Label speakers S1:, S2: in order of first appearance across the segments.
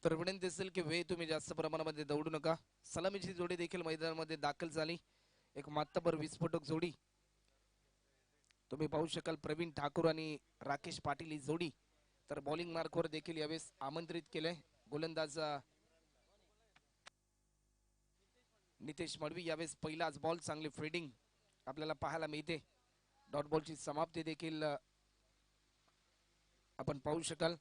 S1: तर विनंती असेल की वेळ तुम्ही जास्त प्रमाणामध्ये दौडू नका. सलामीची जोडी देखील मैदानामध्ये दाखल झाली. एक मात्ताभर विस्फोटक जोडी तुम्ही पाहू शकाल. प्रवीण ठाकूर आणि राकेश पाटील ही जोडी. तर बॉलिंग मार्कवर देखील यावेळेस आमंत्रित केलंय गोलंदाज नितेश मडवी. यावेळेस पहिलाच बॉल चांगली फिल्डिंग आपल्याला पाहायला मिळते. डॉट बॉलची समाप्ती देखील आपण पाहू शकाल.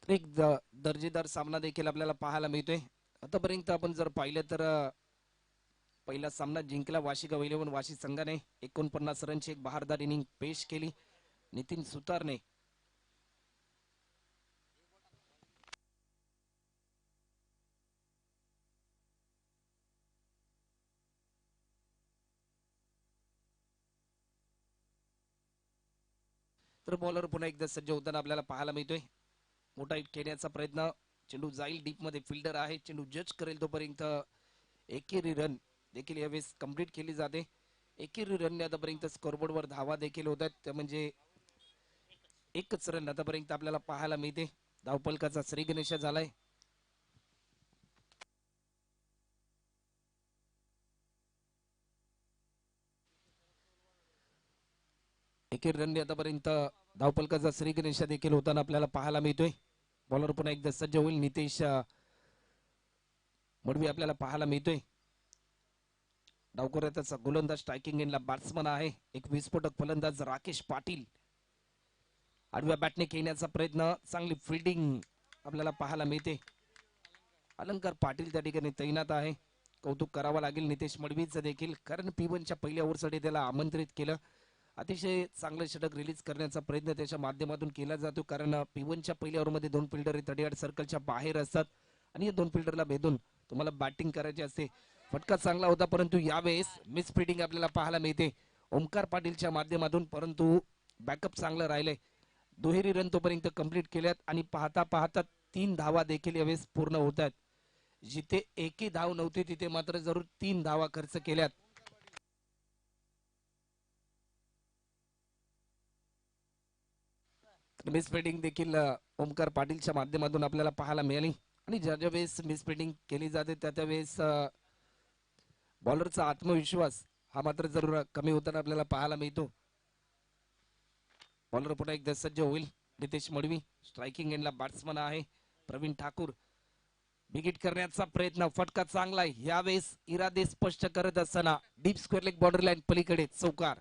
S1: एक दर्जेदार सामना देखील आपल्याला पाहायला मिळतोय. आतापर्यंत आपण जर पाहिलं तर पहिला सामना जिंकला वाशी इलेव्हन वाशी संघाने. 49 रनची एक बहारदार इनिंग पेश केली नितीन सुतारने. तर बॉलर पुन्हा एकदा सज्ज होताना आपल्याला पाहायला मिळतोय. मोठा हिट खेळण्याचा प्रयत्न. चेंडू जाईल डीप मध्ये. फिल्डर आहे, चेंडू जज करेल तोपर्यंत एकेरी रन देखील यावेळेस कंप्लीट केली जाते. एकेरी रन आतापर्यंत स्कोरबोर्डवर धावा देखील होत आहेत. म्हणजे एकच रन आतापर्यंत आपल्याला पाहायला मिळते. धावपलकाचा श्री गणेश झालाय. एकेरी रन आतापर्यंत धावपलकाचा श्री गणेश देखील होताना आपल्याला पाहायला मिळतोय. बॉलर पुन्हा एकदा सज्ज होईल. नितेश मडवी आपल्याला पाहायला मिळतोय. डावखोऱ्याचा गोलंदाज स्ट्रायकिंग एंडला बॅट्समन आहे एक विस्फोटक फलंदाज राकेश पाटील. आडव्या बॅटने खेळण्याचा प्रयत्न. चांगली फिल्डिंग आपल्याला पाहायला मिळते. अलंकार पाटील त्या ठिकाणी तैनात आहे. कौतुक करावं लागेल नितेश मडवीचं देखील, कारण P1च्या पहिल्या ओव्हरसाठी त्याला आमंत्रित केलं. अतिशय चांगलं षटक रिलीज करण्याचा प्रयत्न त्याच्या माध्यमातून केला जातो. कारण P1च्या पहिल्या ओव्हरमध्ये 2 फिल्डर 38 सर्कलच्या बाहेर असतात आणि या 2 फिल्डरला भेदून तुम्हाला बॅटिंग करायची असते. फटका चांगला होता परंतु यावेळेस मिस फिल्डिंग आपल्याला पाहायला मिळते ओमकार पाटीलच्या माध्यमातून. परंतु बॅकअप चांगलं राहिलंय. दुहेरी रन तोपर्यंत कंप्लीट केल्यात आणि पाहता पाहता 3 धावा देखील यावेळेस पूर्ण होत आहेत. जिथे एकही धाव नव्हती तिथे मात्र जरूर 3 धावा खर्च केल्यात. मिस फिल्डिंग देखील ओमकार पाटीलच्या माध्यमातून आपल्याला पाहायला मिळाली. आणि ज्या ज्या वेळेस मिस फिल्डिंग केली जाते त्या त्या वेळेस बॉलरचा आत्मविश्वास हा मात्र जरूर कमी होताना आपल्याला पाहायला मिळतो. बॉलर पुन्हा एकदा सज्ज होईल. नितेश मडवी स्ट्रायकिंग एंडला बॅट्समन आहे. प्रवीण ठाकूर विकेट करण्याचा प्रयत्न. फटका चांगला आहे. यावेळेस इरादे स्पष्ट करत असताना deep square leg border line पलीकडे चौकार.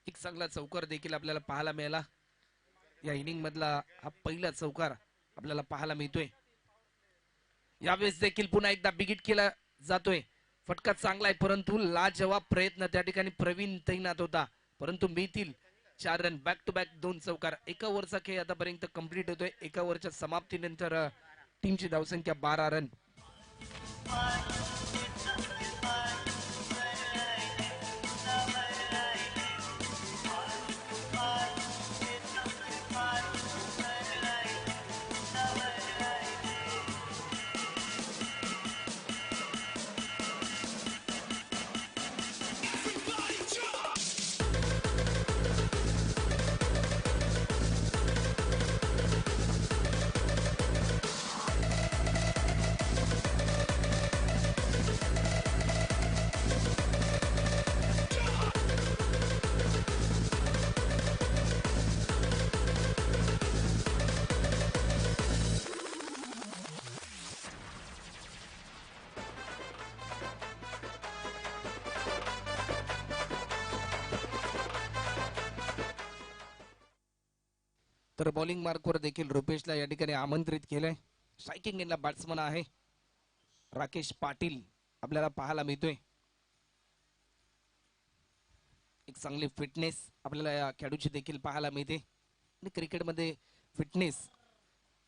S1: एक चांगला चौकार देखील आपल्याला पाहायला मिळाला. या इनिंग मधला हा पहिला चौकार आपल्याला पाहायला मिळतोय. यावेळेस देखील पुन्हा एकदा बिगिट केला जातोय. फटका चांगला आहे परंतु लाजवाब प्रयत्न त्या ठिकाणी प्रवीण तैनात होता. परंतु मिळतील 4 रन. बॅक टू बॅक 2 चौकार. एका ओव्हरचा खेळ आतापर्यंत कंप्लीट होतोय. एका ओव्हरच्या समाप्तीनंतर टीमची धावसंख्या 12 रन. तर बॉलिंग मार्कवर देखील रुपेशला या ठिकाणी आमंत्रित केलंय. स्ट्रायकिंग एंडला बॅट्समन आहे राकेश पाटील आपल्याला पाहायला मिळतोय. एक एक चांगली फिटनेस आपल्याला या खेळाडूची देखील पाहायला मिळते आणि क्रिकेटमध्ये फिटनेस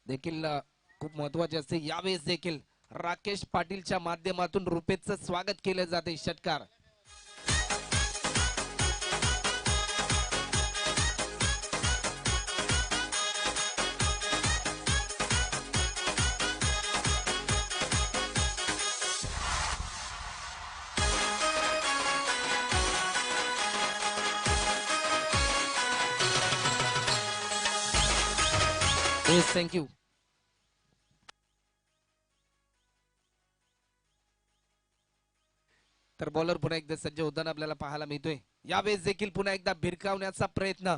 S1: देखील खूप महत्वाचे असते. यावेळेस देखील राकेश पाटीलच्या माध्यमातून रुपेशचं स्वागत केलं जाते. षटकार थँक्यू. तर बॉलर पुन्हा एकदा सज्ज होताना आपल्याला पाहायला मिळतोय. यावेळेस देखील पुन्हा एकदा भिरकावण्याचा प्रयत्न.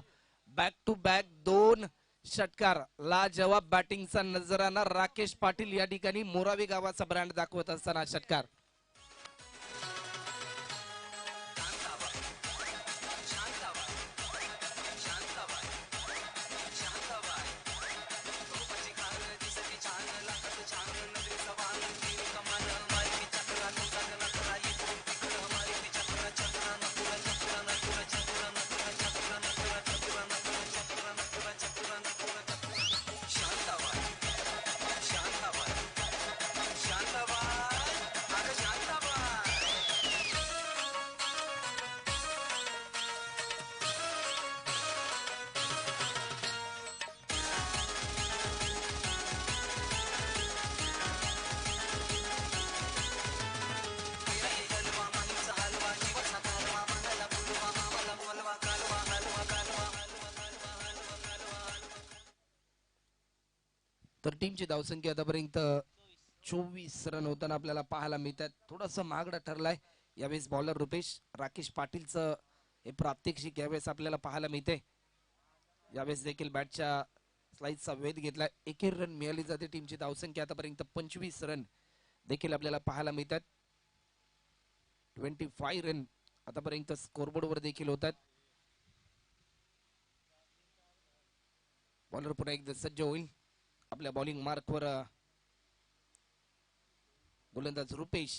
S1: बॅक टू बॅक 2 षटकार. लाजवाब बॅटिंगचा नजराना राकेश पाटील या ठिकाणी मोरावी गावाचा ब्रँड दाखवत असताना षटकार. तर टीमची धावसंख्या आतापर्यंत 24 रन होताना आपल्याला पाहायला मिळतात. थोडंसं महागडा ठरलाय यावेळेस बॉलर रुपेश. राकेश पाटीलचं हे प्रात्यक्षिक यावेळेस आपल्याला पाहायला मिळते. यावेळेस देखील बॅटच्या स्लाइसचा वेध घेतला. एकेरी रन मिळाली जाते. टीमची धावसंख्या आतापर्यंत 25 रन देखील आपल्याला पाहायला मिळतात. 25 रन आतापर्यंत स्कोरबोर्डवर देखील होतात. बॉलर पुन्हा एकदा सज्ज होईल. आपल्या बॉलिंग मार्कवर गोलंदाज रुपेश.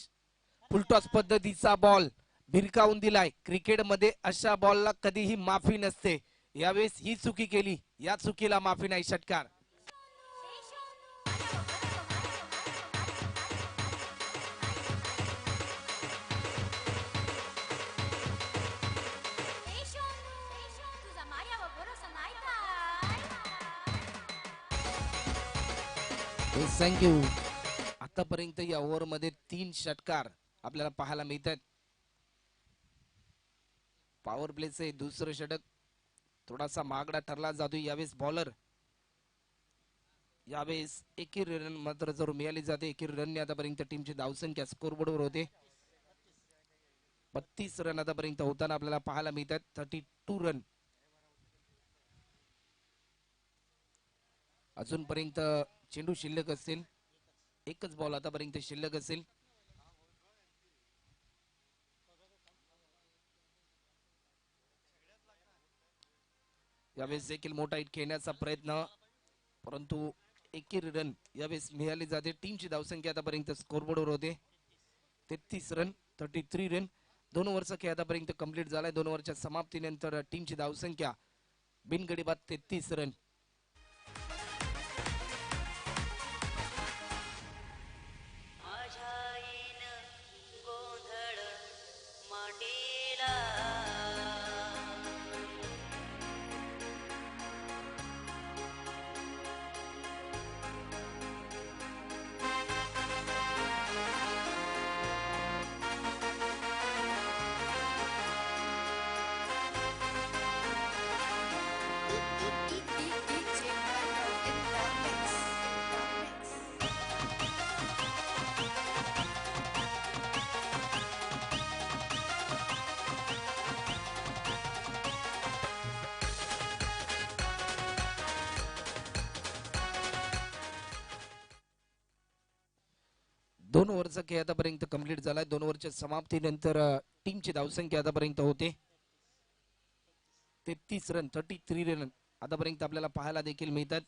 S1: फुलटॉस पद्धतीचा बॉल भिरकावून दिलाय. क्रिकेटमध्ये अशा बॉलला कधीही माफी नसते. यावेळेस ही चुकी केली, या चुकीला माफी नाही. षटकार. थँक्यू. आतापर्यंत या ओव्हर मध्ये 3 षटकार आपल्याला पाहायला मिळतात. पॉवर प्लेचे दुसरं षटक थोडासा महागडा ठरला जातो. यावेळेस बॉलर यावेळेस एकेरी रन मात्र जरूर मिळाली जाते. एकेरी रन आतापर्यंत टीमची धावसंख्या स्कोरबोर्डवर होते. 32 रन आतापर्यंत होताना आपल्याला पाहायला मिळतात. 32 रन अजूनपर्यंत चेंडू शिल्लक असेल. एकच बॉल आतापर्यंत शिल्लक असेल. यावेळेस देखील मोठा हिट खेळण्याचा प्रयत्न, परंतु एकेरी रन यावेळेस मिळाली जाते. टीमची धावसंख्या आतापर्यंत स्कोरबोर्डवर होते 33 रन. 33 रन. 2 ओव्हरचा खेळ आतापर्यंत कंप्लीट झालाय. 2 ओव्हरच्या समाप्तीनंतर टीमची धावसंख्या बिनगडी बाद 33 रन. दोन ओव्हरचा खेळ आतापर्यंत कंप्लीट झालाय. 2 ओव्हरच्या समाप्तीनंतर टीमची धावसंख्या आतापर्यंत होते 33 रन. 33 रन आतापर्यंत आपल्याला पाहायला देखील मिळतात.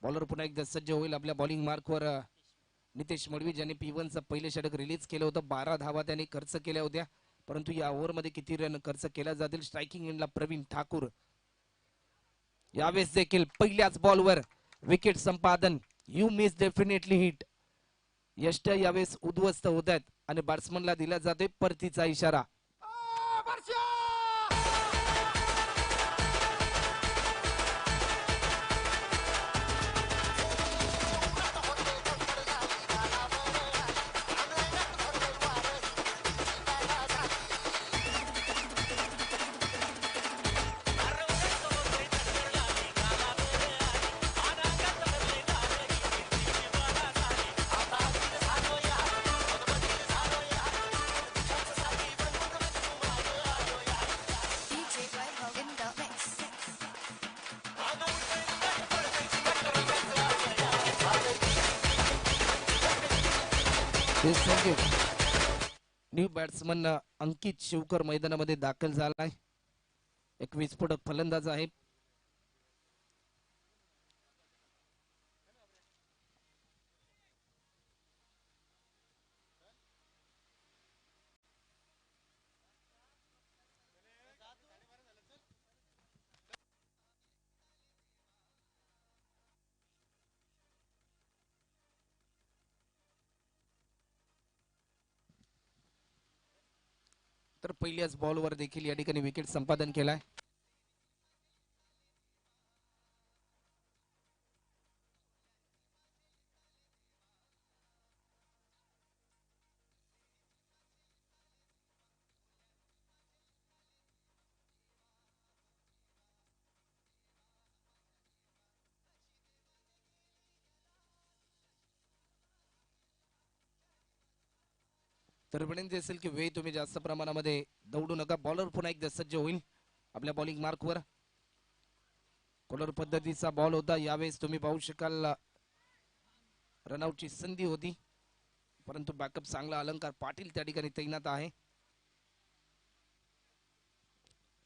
S1: बॉलर पुन्हा एकदा सज्ज होईल. आपल्या बॉलिंग मार्कवर नितेश मडवी ज्यांनी P1 चं पहिले षटक रिलीज केलं होतं. 12 धावा त्यांनी खर्च केल्या होत्या. परंतु या ओव्हरमध्ये किती रन खर्च केला जातील. स्ट्रायकिंग एंडला प्रवीण ठाकूर. यावेळेस देखील पहिल्याच बॉलवर विकेट संपादन. You miss definitely hit. यष्ट्या यावेळेस उद्ध्वस्त होत आहेत आणि बॅट्समनला दिला जातोय परतीचा इशारा. न्यू बॅट्समन अंकित शिवकर मैदानामध्ये दाखल झालाय. एक विस्फोटक फलंदाज आहे. तर पहिल्याच बॉलवर देखील या ठिकाणी विकेट संपादन केलाय. तर विनंती असेल की वेळ तुम्ही जास्त प्रमाणामध्ये दौडू नका. बॉलर पुन्हा एकदा सज्ज होईल आपल्या बॉलिंग मार्कवर. कॉलर पद्धतीचा बॉल होता. यावेळेस तुम्ही पाहू शकाल रनआउटची संधी होती, परंतु बॅकअप चांगला अलंकार पाटील त्या ठिकाणी तैनात आहे.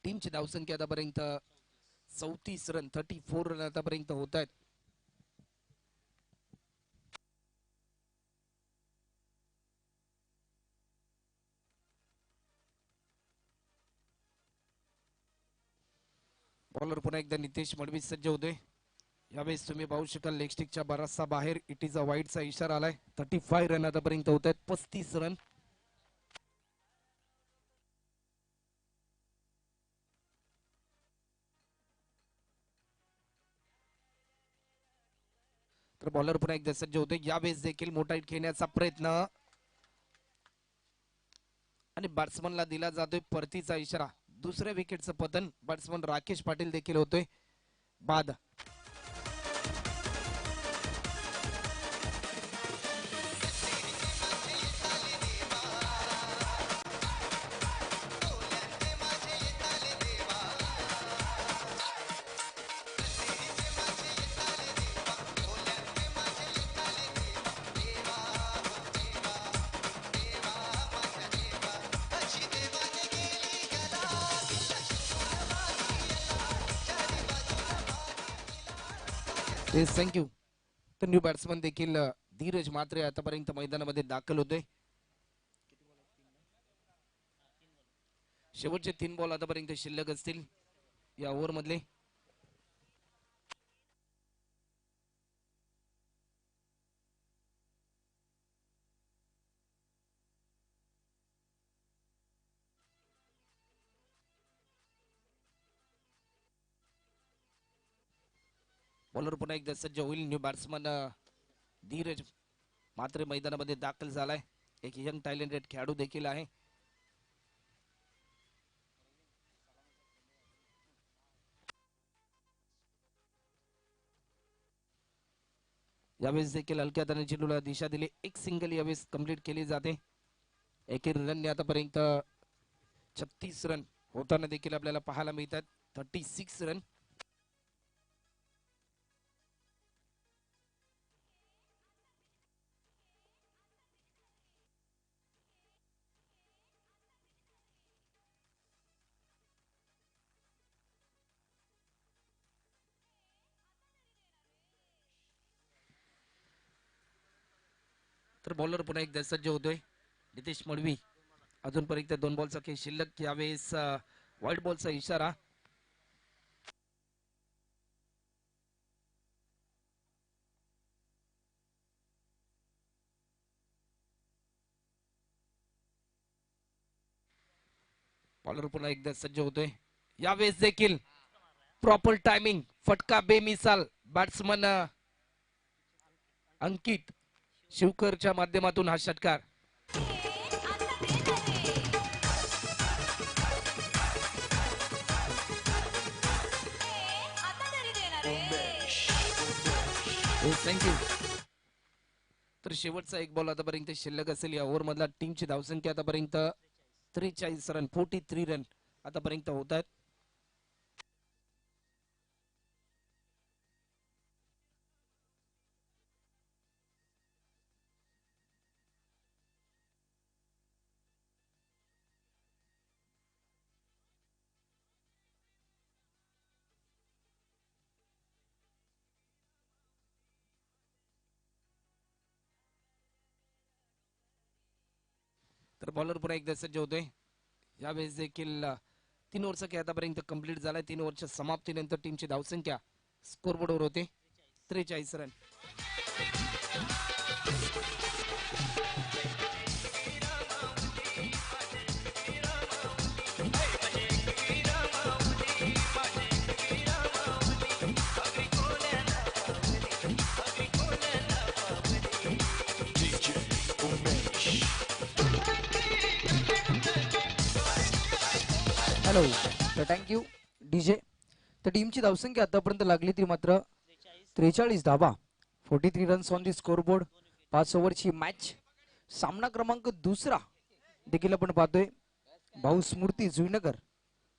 S1: टीमची धावसंख्या आतापर्यंत 34 रन 34 रन आतापर्यंत होत आहेत. बॉलर पुन्हा एकदा नितेश मडवी सज्ज होते. यावेळेस तुम्ही पाहू शकाल लेग स्टिकच्या बराचसा बाहेर इट इज अ वाईडचा इशारा आलाय. 35 रन आतापर्यंत होत आहेत. 35 रन. तर बॉलर पुन्हा एकदा सज्ज होते. यावेळेस देखील मोठा हिट खेळण्याचा प्रयत्न आणि बॅट्समनला दिला जातोय परतीचा इशारा. दुसऱ्या विकेटचं पतन. बॅट्समन राकेश पाटील देखील होतोय बाद. थँक्यू. तर न्यू बॅट्समन देखील धीरज मात्रे आतापर्यंत मैदानामध्ये दाखल होते. शेवटचे 3 बॉल आतापर्यंत शिल्लक असतील या ओव्हर मधले. बॉलर पुन्हा एकदा सज्ज होईल. न्यू बॅट्समन धीरज मात्र मैदानामध्ये दाखल झालाय. एक यंग टॅलेंटेड खेळाडू देखील आहे. यावेळेस देखील हलक्या हाताने चेंडूला दिशा दिली. एक सिंगल यावेळेस कंप्लीट केली जाते. एकेरी रन आतापर्यंत 36 रन होताना देखील आपल्याला पाहायला मिळतात. 36 रन. तर बॉलर पुन्हा एकदा सज्ज होतोय नितेश मडवी. अजूनपर्यंत 2 बॉलचा खेळ शिल्लक. यावेळेस व्हाईट बॉलचा इशारा. बॉलर पुन्हा एकदा सज्ज होतोय. यावेळेस देखील प्रॉपर टायमिंग, फटका बेमिसाल. बॅट्समन अंकित शिवकरच्या माध्यमातून हा षटकार. थँक्यू. तर शेवटचा एक बॉल आतापर्यंत शिल्लक असेल या ओव्हर मधला. टीमची धावसंख्या आतापर्यंत 43 रन, 43 रन आतापर्यंत होत आहेत. तर बॉलर पुन्हा एकदा सज्ज होतोय. यावेळेस देखील 3 ओव्हरचा खेळ आतापर्यंत कंप्लीट झालाय. 3 ओव्हरच्या समाप्तीनंतर टीमची धावसंख्या स्कोरबोर्डवर होते 43 रन.
S2: हॅलो. तर थँक्यू डीजे. तर टीमची धावसंख्या आतापर्यंत लागली ती मात्र 43 धावा. 43 रन्स ऑन दी स्कोरबोर्ड. 5 ओव्हरची मॅच. सामना क्रमांक दुसरा देखील आपण पाहतोय. भाऊ स्मृती जुईनगर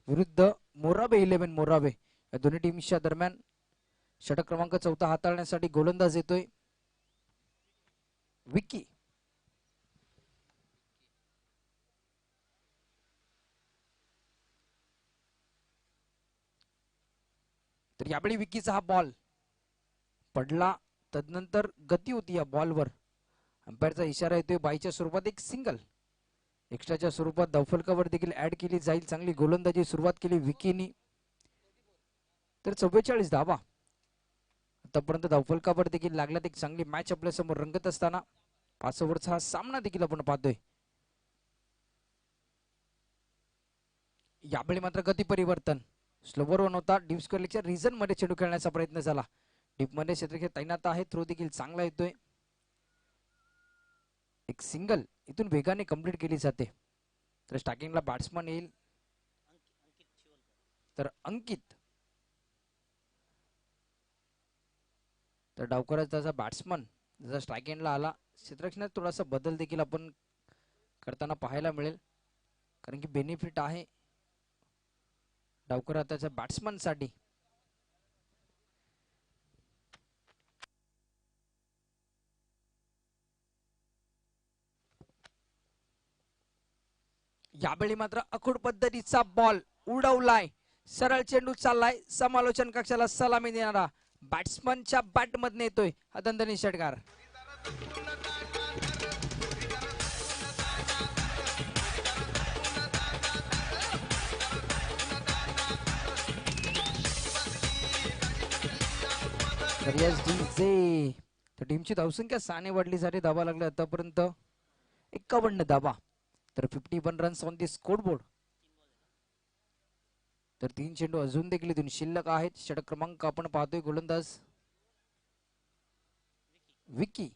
S2: विरुद्ध मोराबे 11 मोराबे या दोन्ही टीम्सच्या दरम्यान. षटक क्रमांक 4 हाताळण्यासाठी गोलंदाज येतोय विक्की. तर यावेळी विक्कीचा हा बॉल पडला. तदनंतर गती होती या बॉलवर. अंपायरचा इशारा येतोय बाईच्या स्वरूपात एक सिंगल. एक्स्ट्राच्या स्वरूपात धावफलकावर देखील ऍड केली जाईल. चांगली गोलंदाजी सुरुवात केली विकीनी. तर 44 धावा आतापर्यंत धावफलकावर देखील लागल्यात. एक चांगली मॅच आपल्या समोर रंगत असताना 5 ओव्हरचा हा सामना देखील आपण पाहतोय. यावेळी मात्र गती परिवर्तन. स्लोवर वन होता. डीप स्क्वेअरच्या रिझन मध्ये चेंडू खेळण्याचा प्रयत्न झाला. डीप मध्ये क्षेत्रक्षेत्र तैनात आहे. थ्रो देखील चांगला येतोय. एक सिंगल इथून वेगाने कंप्लीट केली जाते. तर स्टार्टिंगला बॅट्समन येईल. तर अंकित. तर डावकराचा त्याचा बॅट्समन जसा स्ट्राईक एंडला आला. क्षेत्ररक्षणात थोडासा बदल देखील आपण करताना पाहायला मिळेल. कारण की बेनिफिट आहे डावकर त्याच्या बॅट्समन साठी. यावेळी मात्र अखूड पद्धतीचा बॉल उडवलाय. सरळ चेंडू चाललाय. समालोचन कक्षाला सलामी देणारा बॅट्समनच्या बॅट मधून येतोय हा दणदणीत षटकार. तर टीमची धावसंख्या 6 वाढली झाली. धावा लागल्या आतापर्यंत 51 धावा. तर 51 रन्स ऑन दी स्कोरबोर्ड. तर 3 चेंडू अजून देखील इथून शिल्लक आहेत. षटक क्रमांक आपण पाहतोय गोलंदाज विक्की.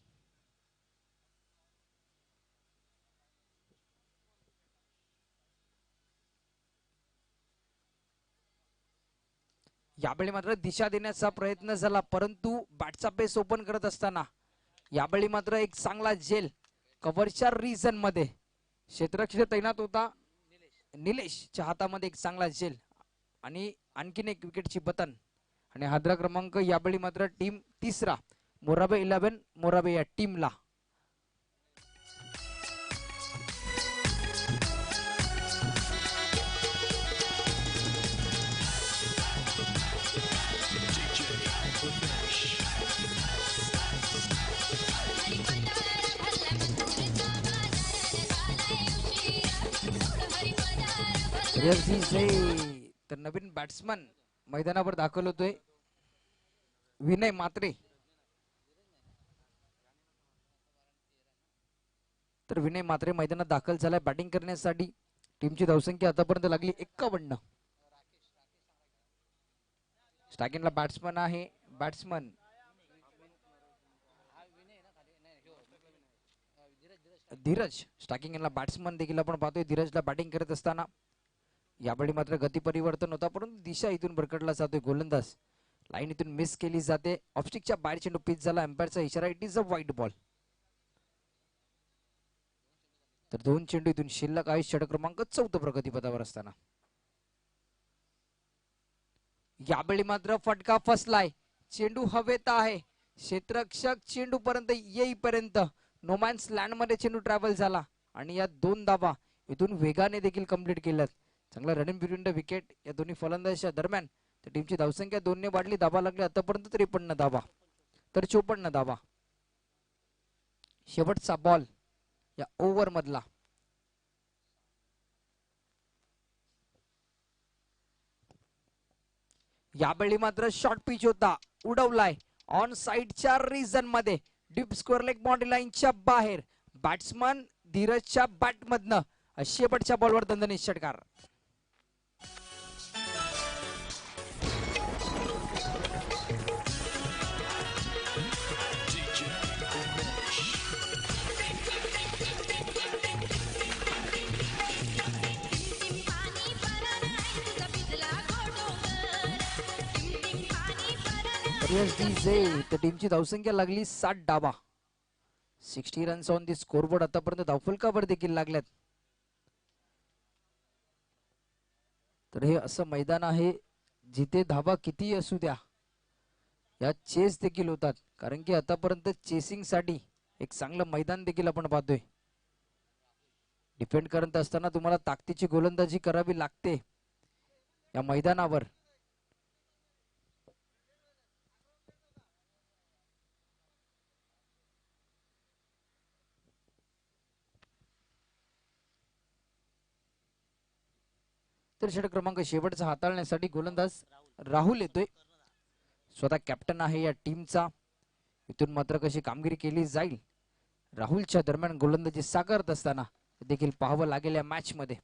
S2: यावेळी मात्र दिशा देण्याचा प्रयत्न झाला परंतु बॅटचा पेस ओपन करत असताना यावेळी मात्र एक चांगला झेल कव्हरच्या रिजन मध्ये. क्षेत्ररक्षक तैनात होता. निलेशच्या हातामध्ये एक चांगला झेल आणि आणखीन एक विकेटची पतन. आणि हादरा क्रमांक यावेळी मात्र टीम तिसरा मोराबे 11 मोराबे या टीमला. तर नवीन बॅट्समन मैदानावर दाखल होतोय विनय मात्रे. तर विनय मात्रे मैदानात दाखल झालाय बॅटिंग करण्यासाठी. टीमची धावसंख्या आतापर्यंत लागली 51. स्टार्टिंगला बॅट्समन आहे बॅट्समन धीरज. स्टार्टिंगला बॅट्समन देखील आपण पाहतोय धीरजला बॅटिंग करत असताना. यावेळी मात्र गती परिवर्तन होता परंतु दिशा इथून भरकटला जातोय गोलंदाज. लाईन इथून मिस केली जाते. ऑफस्टिकच्या बाहेर चेंडू पिच झाला. एम्पायरचा इशारा it is a white ball. तर 2 चेंडू इथून शिल्लक आहे षटक क्रमांक 14 प्रगतीपथावर असताना. यावेळी मात्र फटका फसलाय. चेंडू हवेत आहे. क्षेत्ररक्षक चेंडू पर्यंत येईपर्यंत नोमॅन्स लँड मध्ये चेंडू ट्रॅव्हल झाला आणि या 2 धावा इथून वेगाने देखील कंप्लीट केल्यात. चांगला रनिंग बिटवीन द विकेट या दोन्ही फलंदाजांच्या दरम्यान. तर टीमची धावसंख्या 2 ने वाढली. धावा लागली आतापर्यंत 53 धावा. तर 54 धावा. शेवटचा बॉल या ओव्हर मधला. यावेळी मात्र शॉर्ट पिच होता. उडवलाय ऑन साइडच्या रिजन मध्ये. डीप स्क्वेअर लेग बाउंड्री लाईनच्या बाहेर. बॅट्समन धीरजच्या बॅट मधनं शेवटच्या बॉलवर दणदणीत षटकार. तर टीमची धावसंख्या लागली 60 धावा. 60 रन्स ऑन दी स्कोरबोर्ड. आतापर्यंत धावफलकावर देखील लागल्यात. तर हे असं मैदान आहे जिथे धावा किती असू द्या या चेस देखील होतात. कारण की आतापर्यंत चेसिंग साठी एक चांगलं मैदान देखील आपण पाहतोय. डिफेंड करत असताना तुम्हाला ताकदीची गोलंदाजी करावी लागते या मैदानावर. तर षटक क्रमांक शेवटचा हाताळण्यासाठी गोलंदाज राहुल येतोय. स्वतः कॅप्टन आहे या टीमचा. इथून मात्र कशी कामगिरी केली जाईल राहुलच्या दरम्यान गोलंदाजी साकारत असताना देखील पाहावं लागेल या मॅच मध्ये.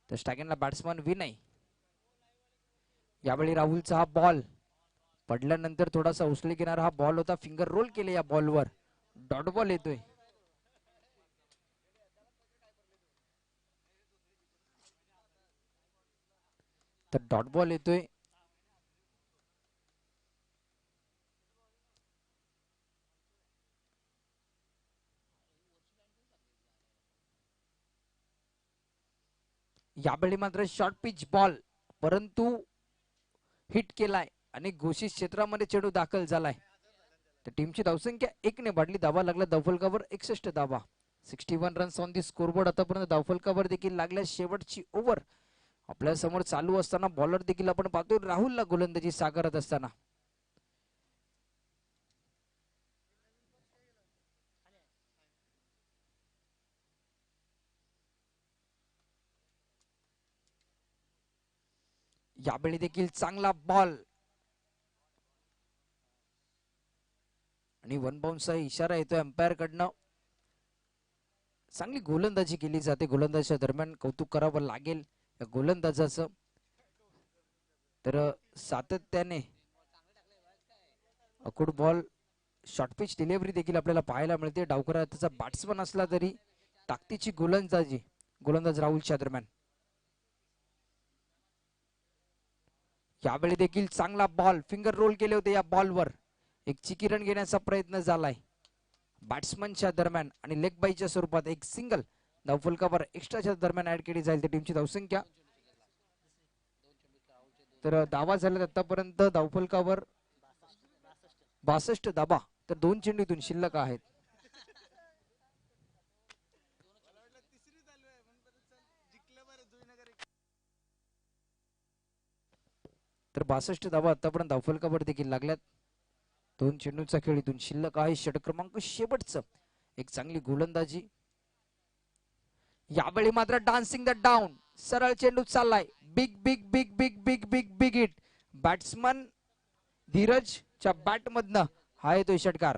S2: तर स्टार्टिंगला बॅट्समन विनय. यावेळी राहुलचा हा बॉल पडल्यानंतर थोडासा उचली घेणारा हा बॉल होता. फिंगर रोल केले या बॉलवर. डॉट बॉल येतोय. तर डॉट बॉल येतोय. यावेळी मात्र शॉर्ट पिच बॉल परंतु हिट केलाय आणि घोषित क्षेत्रामध्ये चेंडू दाखल झालाय. तर टीमची धावसंख्या 1 ने वाढली. धावा लागला धावफलकावर 61 धावा. 61 रन्स ऑन दी स्कोरबोर्ड. आतापर्यंत धावफलकावर देखील लागल्या. शेवटची ओव्हर आपल्या समोर चालू असताना बॉलर देखील आपण पाहतोय राहुलला गोलंदाजी साकारत असताना. यावेळी देखील चांगला बॉल आणि 1 बाउन्सचा इशारा येतोय अंपायर कडनं. चांगली गोलंदाजी केली जाते. गोलंदाजीच्या दरम्यान कौतुक करावं लागेल या गोलंदाजाचं. तर सातत्याने अकुड बॉल शॉर्ट पिच डिलिव्हरी देखील आपल्याला पाहायला मिळते. डावकरा त्याचा बॅट्समन असला तरी ताकदीची गोलंदाजी गोलंदाज राहुलच्या दरम्यान. यावेळी देखील चांगला बॉल. फिंगर रोल केले होते या बॉलवर. एक चिकी रन घेण्याचा प्रयत्न झालाय बॅट्समनच्या दरम्यान आणि लेग बाईच्या स्वरूपात एक सिंगल धावफलकावर एक्स्ट्राच्या दरम्यान ऍड केली जाईल. तर टीमची धावसंख्या तर धावा झाल्यात आतापर्यंत धावफलकावर 62 धावा. तर 2 चेंडू इथून शिल्लक आहेत. तर 62 धावा आतापर्यंत धावफलकावर देखील लागल्यात. 2 चेंडूंचा खेळ इथून शिल्लक आहे. षटक क्रमांक शेवटचं. एक चांगली गोलंदाजी यावेळी मात्र डान्सिंग द डाऊन, सरळ चेंडू चाललाय, big big big big big big big hit. Batsman धीरजच्या बॅट मधनं हा येतोय षटकार.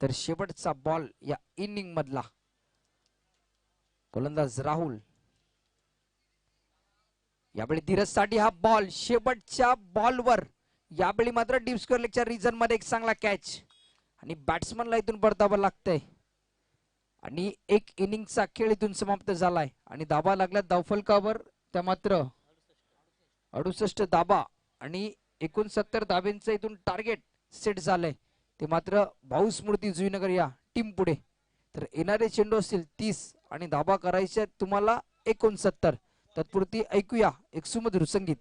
S2: तर शेवटचा बॉल या इनिंग मधला. गोलंदाज राहुल. यावेळी धीरजसाठी हा बॉल, शेवटच्या बॉलवर. यावेळी मात्र डीप स्क्वेअर लेगच्या रिजन मध्ये एक चांगला कॅच आणि बॅट्समनला इथून परतावं लागतंय. आणि एक इनिंगचा खेळ इथून समाप्त झालाय आणि धाबा लागला धावफलकावर. त्या मात्र 68 धाबा आणि 69 धाब्यांचं इथून टार्गेट सेट झालंय. ते मात्र भाऊ स्मृती जुईनगर या टीम पुढे. तर येणारे चेंडू असतील 30 आणि धाबा करायचे तुम्हाला 69. तत्पुरती ऐकूया एक सुमधुर संगीत.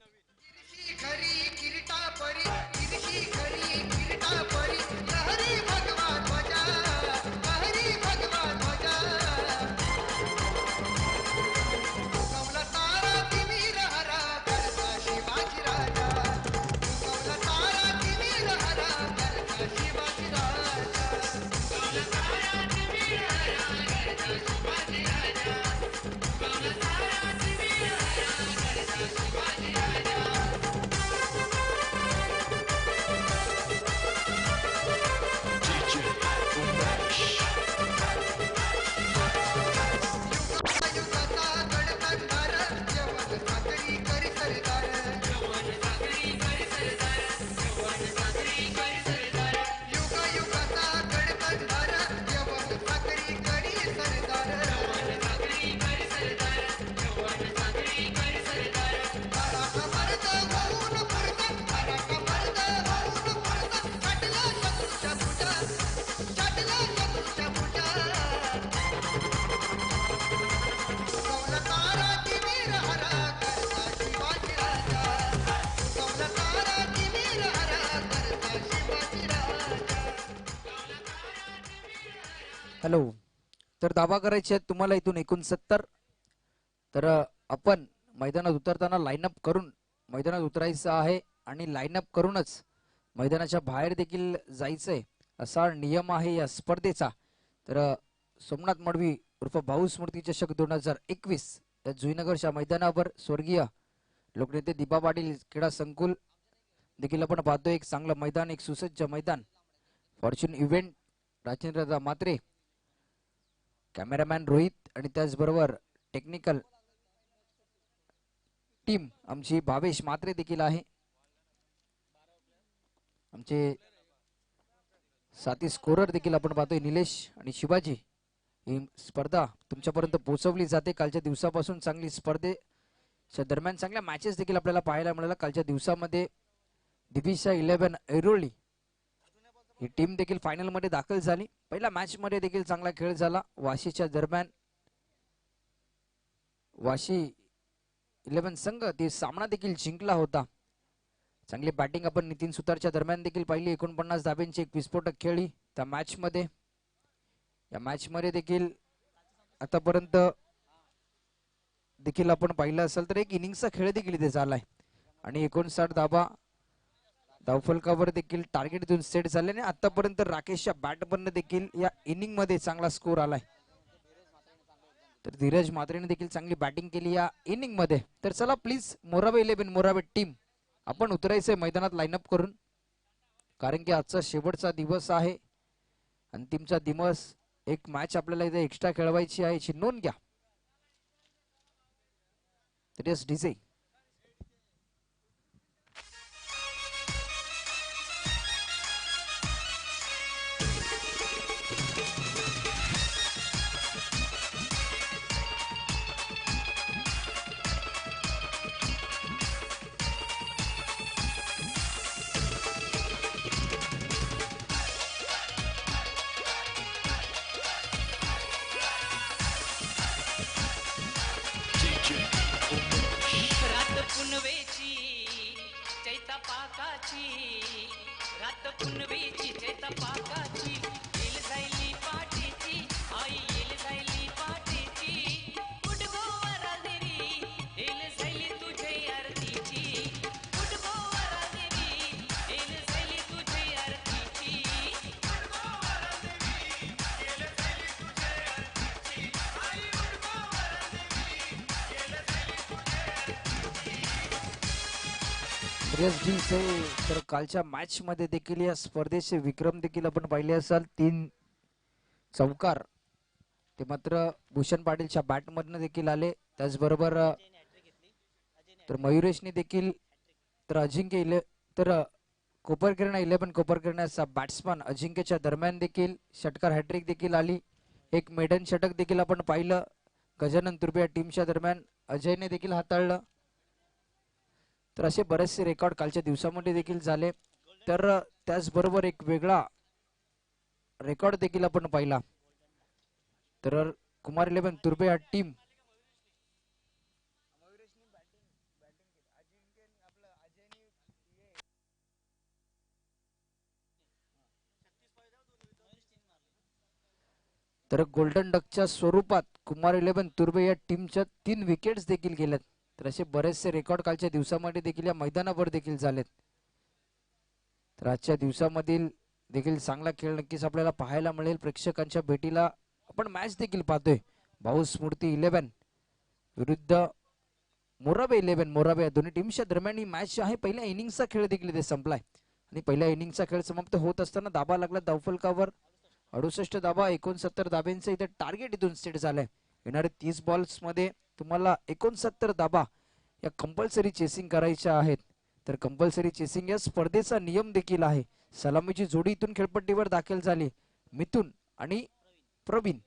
S2: हॅलो. तर धाबा करायचे आहेत तुम्हाला इथून 69. तर आपण मैदानात उतरताना लाईनअप करून मैदानात उतरायचं आहे आणि लाईनअप करूनच मैदानाच्या बाहेर देखील जायचंय असा नियम आहे या स्पर्धेचा. तर सोमनाथ मडवी उर्फ भाऊ स्मृती चषक 2021 या जुईनगरच्या मैदानावर स्वर्गीय लोकनेते दिबा पाटील क्रीडा संकुल देखील आपण पाहतोय. एक चांगलं मैदान, एक सुसज्ज मैदान. फॉर्च्यून इव्हेंट, राजेंद्र मात्रे, कॅमेरामॅन रोहित आणि त्याचबरोबर टेक्निकल टीम आमची भावेश मात्रे देखील आहे. आमचे साथी स्कोरर देखील आपण पाहतोय निलेश आणि शिवाजी. ही स्पर्धा तुमच्यापर्यंत पोहोचवली जाते. कालच्या दिवसापासून चांगली स्पर्धेच्या दरम्यान चांगल्या मॅचेस देखील आपल्याला पाहायला मिळाल्या. कालच्या दिवसामध्ये दिविशा 11 ऐरोली ही टीम देखील फायनल मध्ये दाखल झाली. पहिल्या मॅच मध्ये देखील चांगला खेळ झाला. वाशीच्या दरम्यान वाशी 11 संघ ते सामना देखील जिंकला होता. चांगली बॅटिंग आपण नितीन सुतारच्या दरम्यान देखील पाहिली. 49 धाब्यांची एक विस्फोटक खेळली त्या मॅच मध्ये. या मॅच मध्ये देखील आतापर्यंत देखील आपण पाहिलं असेल तर एक इनिंगचा खेळ देखील इथे झालाय आणि 59 धाबा धावफलकावर देखील टार्गेट देऊन सेट झाल्याने आतापर्यंत राकेशच्या बॅटमधनं देखील या इनिंग मध्ये चांगला स्कोर आलाय. तर धीरज मात्रेने देखील चांगली बॅटिंग केली या इनिंग मध्ये. तर चला प्लीज मोरावे 11 मोरावे टीम आपण उतरायचंय मैदानात लाईनअप करून, कारण की आजचा शेवटचा दिवस आहे. अंतिमचा दिवस. एक मॅच आपल्याला इथे एक्स्ट्रा खेळवायची आहे याची नोंद घ्या. तर यस डीजे. सिरियस डील्स आहे. तर कालच्या मॅच मध्ये देखील या स्पर्धेचे विक्रम देखील आपण पाहिले असाल. 3 चौकार ते मात्र भूषण पाटीलच्या बॅट मधनं देखील आले. त्याचबरोबर तर मयुरेशने देखील तर अजिंक्य तर कोपरकर्णा 11 कोपरकर्णाचा बॅट्समन अजिंक्यच्या दरम्यान देखील षटकार हॅट्रिक देखील आली. एक मेडन षटक देखील आपण पाहिलं. गजानन तुर्बे या टीमच्या दरम्यान अजयने देखील हाताळलं. तर असे बरेचसे रेकॉर्ड कालच्या दिवसामध्ये देखील झाले. तर त्याचबरोबर एक वेगळा रेकॉर्ड देखील आपण पाहिला. तर कुमार 11 तुर्बे या टीम तर गोल्डन डकच्या स्वरूपात कुमार 11 तुर्बे या टीमच्या 3 विकेट्स देखील गेल्यात. तर असे बरेचसे रेकॉर्ड कालच्या दिवसामध्ये देखील या मैदानावर देखील झालेत. तर आजच्या दिवसामधील देखील चांगला खेळ नक्कीच आपल्याला पाहायला मिळेल. प्रेक्षकांच्या भेटीला आपण मॅच देखील पाहतोय. भाऊ स्मृती 11 विरुद्ध मोराबे 11. मोराबे या दोन्ही टीमच्या दरम्यान ही मॅच आहे. पहिल्या इनिंगचा खेळ देखील इथे संपलाय आणि पहिल्या इनिंगचा खेळ समाप्त होत असताना दाबा लागला धावफलकावर. 68 धाबा 69 धाब्यांचं इथे टार्गेट इथून सेट झालंय. येणारे 30 बॉल्स मध्ये तुम्हाला 69 धाबा या कंपल्सरी चेसिंग करायच्या आहेत. तर कंपल्सरी चेसिंग या स्पर्धेचा नियम देखील आहे. सलामीची जोडी इथून खेळपट्टीवर दाखल झाली. मिथुन आणि प्रवीण.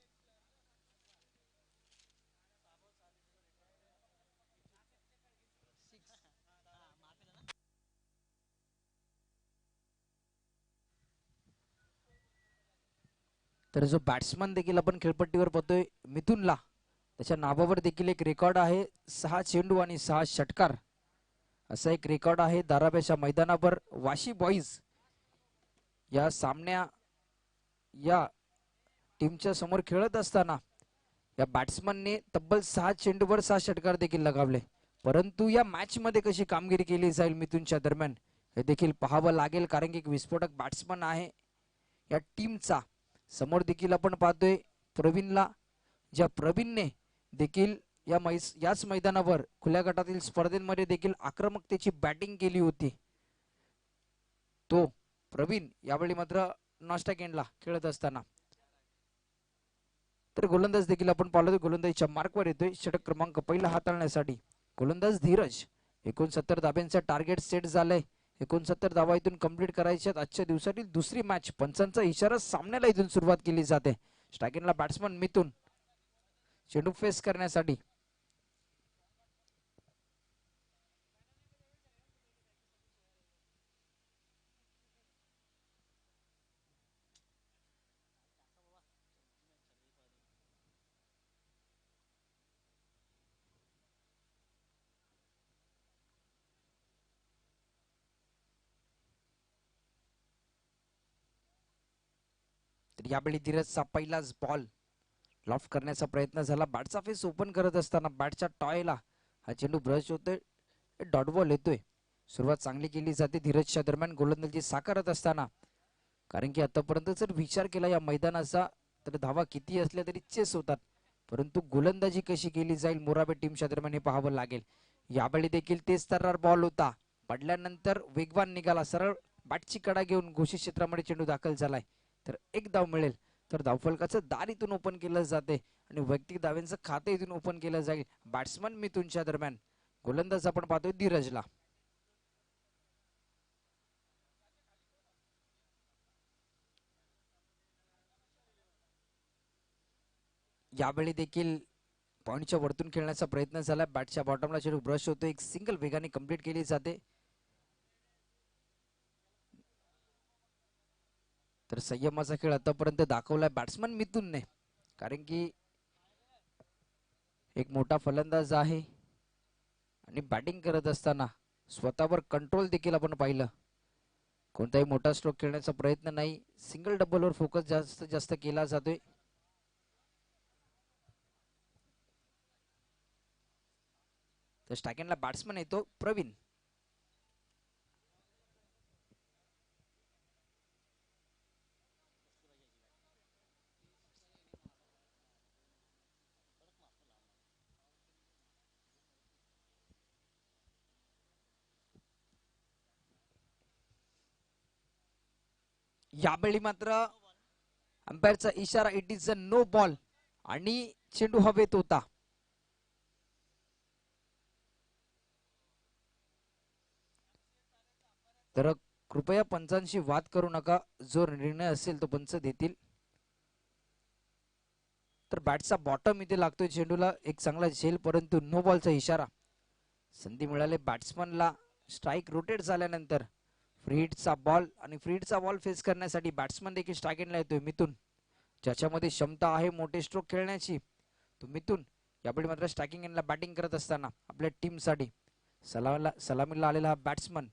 S2: तर जो बॅट्समन देखील आपण खेळपट्टीवर पाहतोय मिथुनला, त्याच्या नावावर देखील एक रेकॉर्ड आहे. 6 चेंडू आणि 6 षटकार असा एक रेकॉर्ड आहे. दाराब्याच्या मैदानावर वाशी बॉईज या सामन्या या टीमच्या समोर खेळत असताना या बॅट्समनने तब्बल 6 चेंडूवर 6 षटकार देखील लगावले. परंतु या मॅच मध्ये कशी कामगिरी केली जाईल मिथुनच्या दरम्यान हे देखील पाहावं लागेल. कारण की एक विस्फोटक बॅट्समन आहे या टीमचा. समोर देखील आपण पाहतोय प्रवीणला, ज्या प्रवीणने देखील याच मैदानावर खुल्या गटातील स्पर्धेमध्ये देखील आक्रमकतेची बॅटिंग केली होती. तो प्रवीण यावेळी मात्र नाश्ता केंडला खेळत असताना तर गोलंदाज देखील आपण पाहतो. गोलंदाजीच्या मार्कवर येतोय. षटक क्रमांक पहिला हाताळण्यासाठी गोलंदाज धीरज. 69 धाब्यांचा टार्गेट सेट झालंय. 69 धावा इथून कंप्लीट करायच्यात. आजच्या दिवसातील दुसरी मॅच. पंचांचा इशारा सामन्याला इथून सुरुवात केली जाते. स्ट्रायकिंगला बॅट्समन मिथुन चेंडू फेस करण्यासाठी तर यावेळी धीरजचा पहिलाच बॉल लॉफ्ट करण्याचा प्रयत्न झाला. बॅटचा फेस ओपन करत असताना बॅटच्या टॉयला हा चेंडू ब्रश होतोय. डॉट बॉल येतोय. सुरुवात चांगली केली जाते धीरजच्या दरम्यान गोलंदाजी साकारत असताना. कारण की आतापर्यंत जर विचार केला या मैदानाचा तर धावा किती असल्या तरी चेस होतात. परंतु गोलंदाजी कशी केली जाईल मोराबे टीमच्या दरम्यान हे पाहावं लागेल. यावेळी देखील तेच तर्रार बॉल होता. पडल्यानंतर वेगवान निघाला. सरळ बॅटची कडा घेऊन घोषित क्षेत्रामध्ये चेंडू दाखल झालाय. तर एक धाव मिळेल. तर धावफलकाचं दार इथून ओपन केलं जाते आणि वैयक्तिक धाव्यांचं खातं इथून ओपन केलं जाईल बॅट्समन मिथुनच्या दरम्यान. गोलंदाज आपण पाहतोय धीरजला. यावेळी देखील पॉइंटच्या वरतून खेळण्याचा प्रयत्न झाला. बॅटच्या बॉटमला चेंडू ब्रश होतो. एक सिंगल वेगाने कंप्लीट केली जाते. तर संयमाचा खेळ आतापर्यंत दाखवलाय बॅट्समन मिथुनने. कारण की एक मोठा फलंदाज आहे आणि बॅटिंग करत असताना स्वतःवर कंट्रोल देखील आपण पाहिलं. कोणताही मोठा स्ट्रोक खेळण्याचा प्रयत्न नाही. सिंगल डबलवर फोकस जास्त जास्त केला जातोय. तर स्टॅकेनला बॅट्समन येतो प्रवीण. यावेळी मात्र अंपायरचा इशारा, it is a no ball आणि चेंडू हवेत होता. तर कृपया पंचांशी वाद करू नका, जो निर्णय असेल तो पंच देतील. तर बॅटचा बॉटम इथे लागतोय चेंडूला, एक चांगला झेल, परंतु नो बॉलचा इशारा. संधी मिळाले बॅट्समनला. स्ट्राईक रोटेट झाल्यानंतर फ्री हिटचा बॉल, आणि फ्री हिटचा बॉल फेस करण्यासाठी बॅट्समन देखील स्ट्राईक एंडला येतोय मिथुन, ज्याच्यामध्ये क्षमता आहे मोठे स्ट्रोक खेळण्याची. तो मिथुन यावेळी मात्र स्ट्रायकिंग एंडला बॅटिंग करत असताना आपल्या टीमसाठी सलामीला आलेला हा बॅट्समन.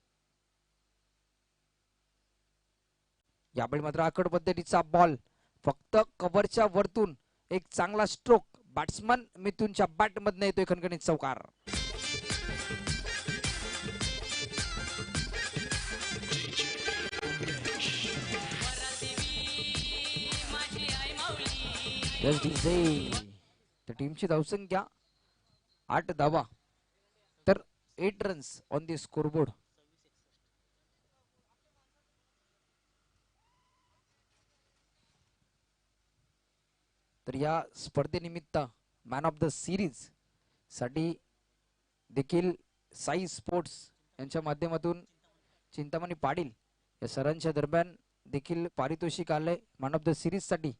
S2: यावेळी मात्र आकड पद्धतीचा बॉल, फक्त कव्हरच्या वरतून एक चांगला स्ट्रोक, बॅट्समन मिथुनच्या बॅट मधून येतोय खणखणीत चौकार. तर टीमची धावसंख्या 8 धावा, तर 8 रन्स ऑन दी स्कोरबोर्ड. तर या स्पर्धेनिमित्त मॅन ऑफ द सिरीज साठी देखील साई स्पोर्ट्स यांच्या माध्यमातून चिंतामणी पाटील या सरांच्या दरम्यान देखील पारितोषिक आलंय. मॅन ऑफ द सिरीज साठी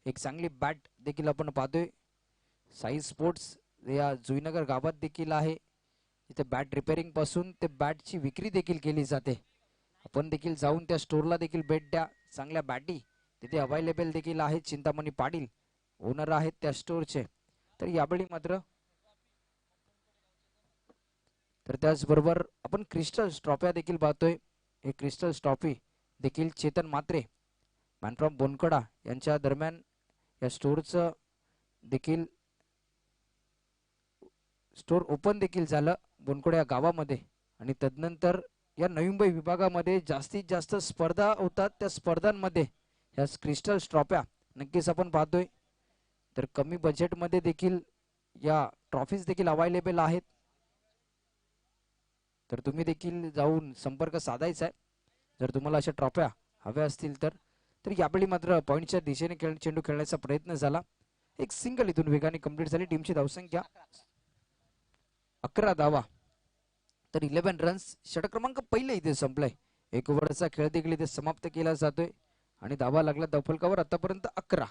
S2: एक चांगली बॅट देखील आपण पाहतोय. साई स्पोर्ट्स या जुईनगर गावात देखील आहे. इथे बॅट रिपेअरिंग पासून ते बॅटची विक्री देखील केली जाते. आपण देखील जाऊन त्या स्टोरला देखील भेट द्या. चांगल्या बॅटी तिथे अवेलेबल देखील आहेत. चिंतामणी पाटील ओनर आहेत त्या स्टोरचे. तर यावेळी मात्र तर त्याचबरोबर आपण क्रिस्टल ट्रॉफ्या देखील पाहतोय. हे क्रिस्टल ट्रॉफी देखील चेतन मात्रे मॅन फ्रॉम बोनकडा यांच्या दरम्यान या स्टोरचं देखील स्टोर ओपन देखील झालं बोनकडा या गावामध्ये. आणि तदनंतर या नवी मुंबई विभागामध्ये जास्तीत जास्त स्पर्धा होतात. त्या स्पर्धांमध्ये या क्रिस्टल ट्रॉफ्या नक्कीच आपण पाहतोय. तर कमी बजेटमध्ये देखील या ट्रॉफीज देखील अवेलेबल आहेत. तर तुम्ही देखील जाऊन संपर्क साधायचा आहे जर तुम्हाला अशा ट्रॉफ्या हव्या असतील तर. तर यावेळी मात्र पॉईंटच्या दिशेने चेंडू खेळण्याचा प्रयत्न झाला. एक सिंगल इथून वेगाने कंप्लीट झाली. टीमची धावसंख्या 11 धावा, तर 11 रन्स. षटक क्रमांक पहिले इथे संपलाय. एक ओव्हरचा खेळ देखील इथे समाप्त केला जातोय आणि धावा लागला धावफलकावर आतापर्यंत 11.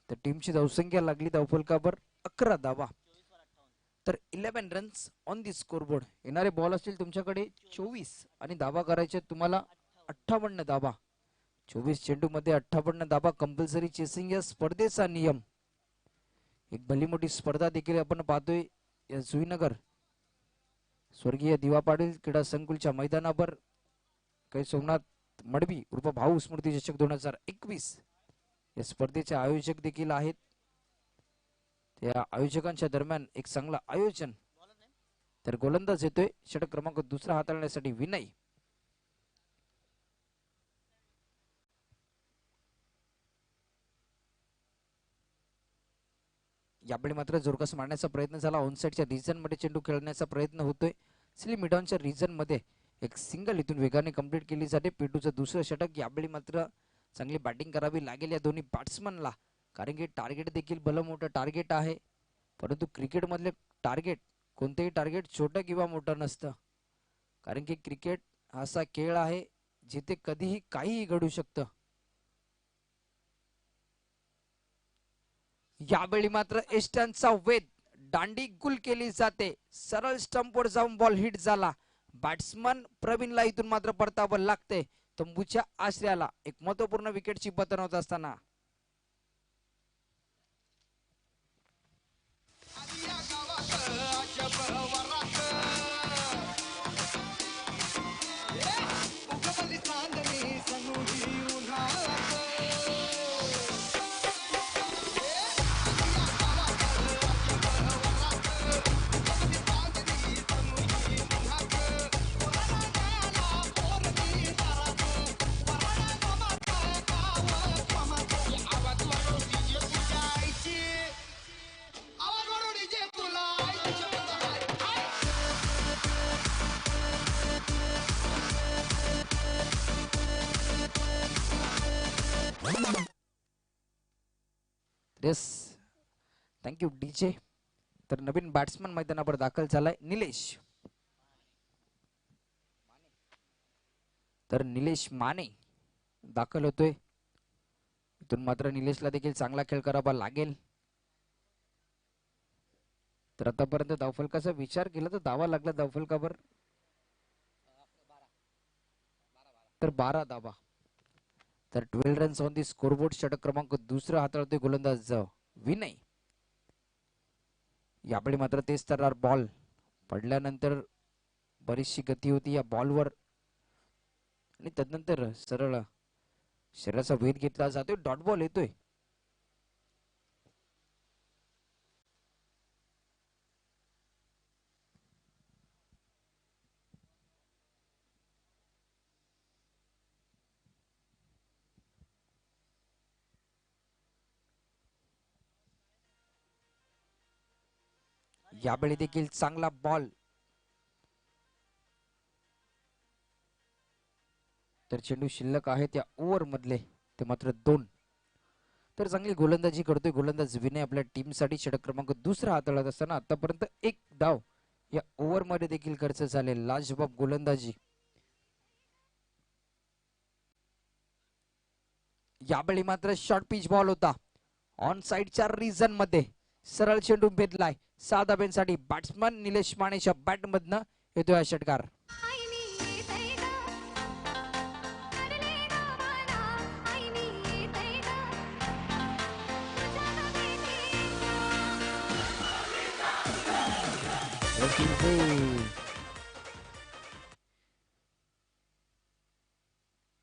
S2: तर टीमची धावसंख्या लागली धावफलकावर 11 धावा, तर 11 रन्स ऑन दी स्कोरबोर्ड. येणारे बॉल असतील तुमच्याकडे 24 आणि धावा करायचे तुम्हाला 58 धावा. 24 चेंडू मध्ये 58 धावा कंपल्सरी चेसिंग या स्पर्धेचा नियम. एक भली मोठी स्पर्धा देखील आपण पाहतोय या जुईनगर स्वर्गीय दिवा पाटील क्रीडा संकुलच्या मैदानावर. काही सोमनाथ मडवी उर्फ भाऊ स्मृती चषक 2021 या स्पर्धेचे आयोजक देखील आहेत. त्या आयोजकांच्या दरम्यान एक चांगला आयोजन. तर गोलंदाज येतोय षटक क्रमांक दुसरा हाताळण्यासाठी विनय. यावेळी मात्र जोरकस मारण्याचा प्रयत्न झाला. ऑनसाइडच्या रिजन मध्ये चेंडू खेळण्याचा प्रयत्न होतोय. स्लिप मिडॉनच्या रिजन मध्ये एक सिंगल इथून वेगाने कंप्लीट केली जाते. पेटूचं दुसरं षटक. यावेळी मात्र चांगली बॅटिंग करावी लागेल या दोन्ही बॅट्समनला, कारण की टार्गेट देखील भलं मोठं टार्गेट आहे. परंतु क्रिकेट मधले टार्गेट कोणतेही टार्गेट छोटं किंवा मोठं नसतं, कारण की क्रिकेट हा असा खेळ आहे जिथे कधीही काहीही घडू शकतं. यावेळी मात्र एस्टनचा वेध, दांडी गुल केली जाते. सरळ स्टंपवर जाऊन बॉल हिट झाला. बॅट्समन प्रवीणला इथून मात्र परतावं लागते. तंबूच्या आश्रयाला एक महत्वपूर्ण विकेटची पतन होत असताना येस, थँक्यू डीजे. तर नवीन बॅट्समन मैदानावर दाखल झालाय निलेश. तर निलेश माने दाखल होतोय. इथून मात्र निलेशला देखील चांगला खेळ करावा लागेल. तर आतापर्यंत धावफलकाचा विचार केला तर धावा लागला धावफलकावर तर 12 धावा. तर 12 रन्स ऑन दी स्कोरबोर्ड. षटक क्रमांक दुसरा हाताळतोय गोलंदाज विनय. यावेळी मात्र तेच तरार बॉल पडल्यानंतर बरीचशी गती होती या बॉलवर आणि तदनंतर सरळ शरीराचा वेध घेतला जातोय. डॉट बॉल येतोय. यावेळी देखील चांगला बॉल. तर चेंडू शिल्लक आहेत या ओव्हर मधले ते मात्र 2. तर चांगली गोलंदाजी करतोय गोलंदाज विनय आपल्या टीमसाठी. षटक क्रमांक दुसरा हाताळत असताना आतापर्यंत 1 डाव या ओव्हर मध्ये देखील खर्च झाले. लाजवाब गोलंदाजी. यावेळी मात्र शॉर्ट पिच बॉल होता ऑन साइडच्या रिजन मध्ये. सरळ चेंडू भेदलाय 6 धाब्यांसाठी. बॅट्समन निलेश मानेच्या बॅट मधनं येतोय हा षटकार.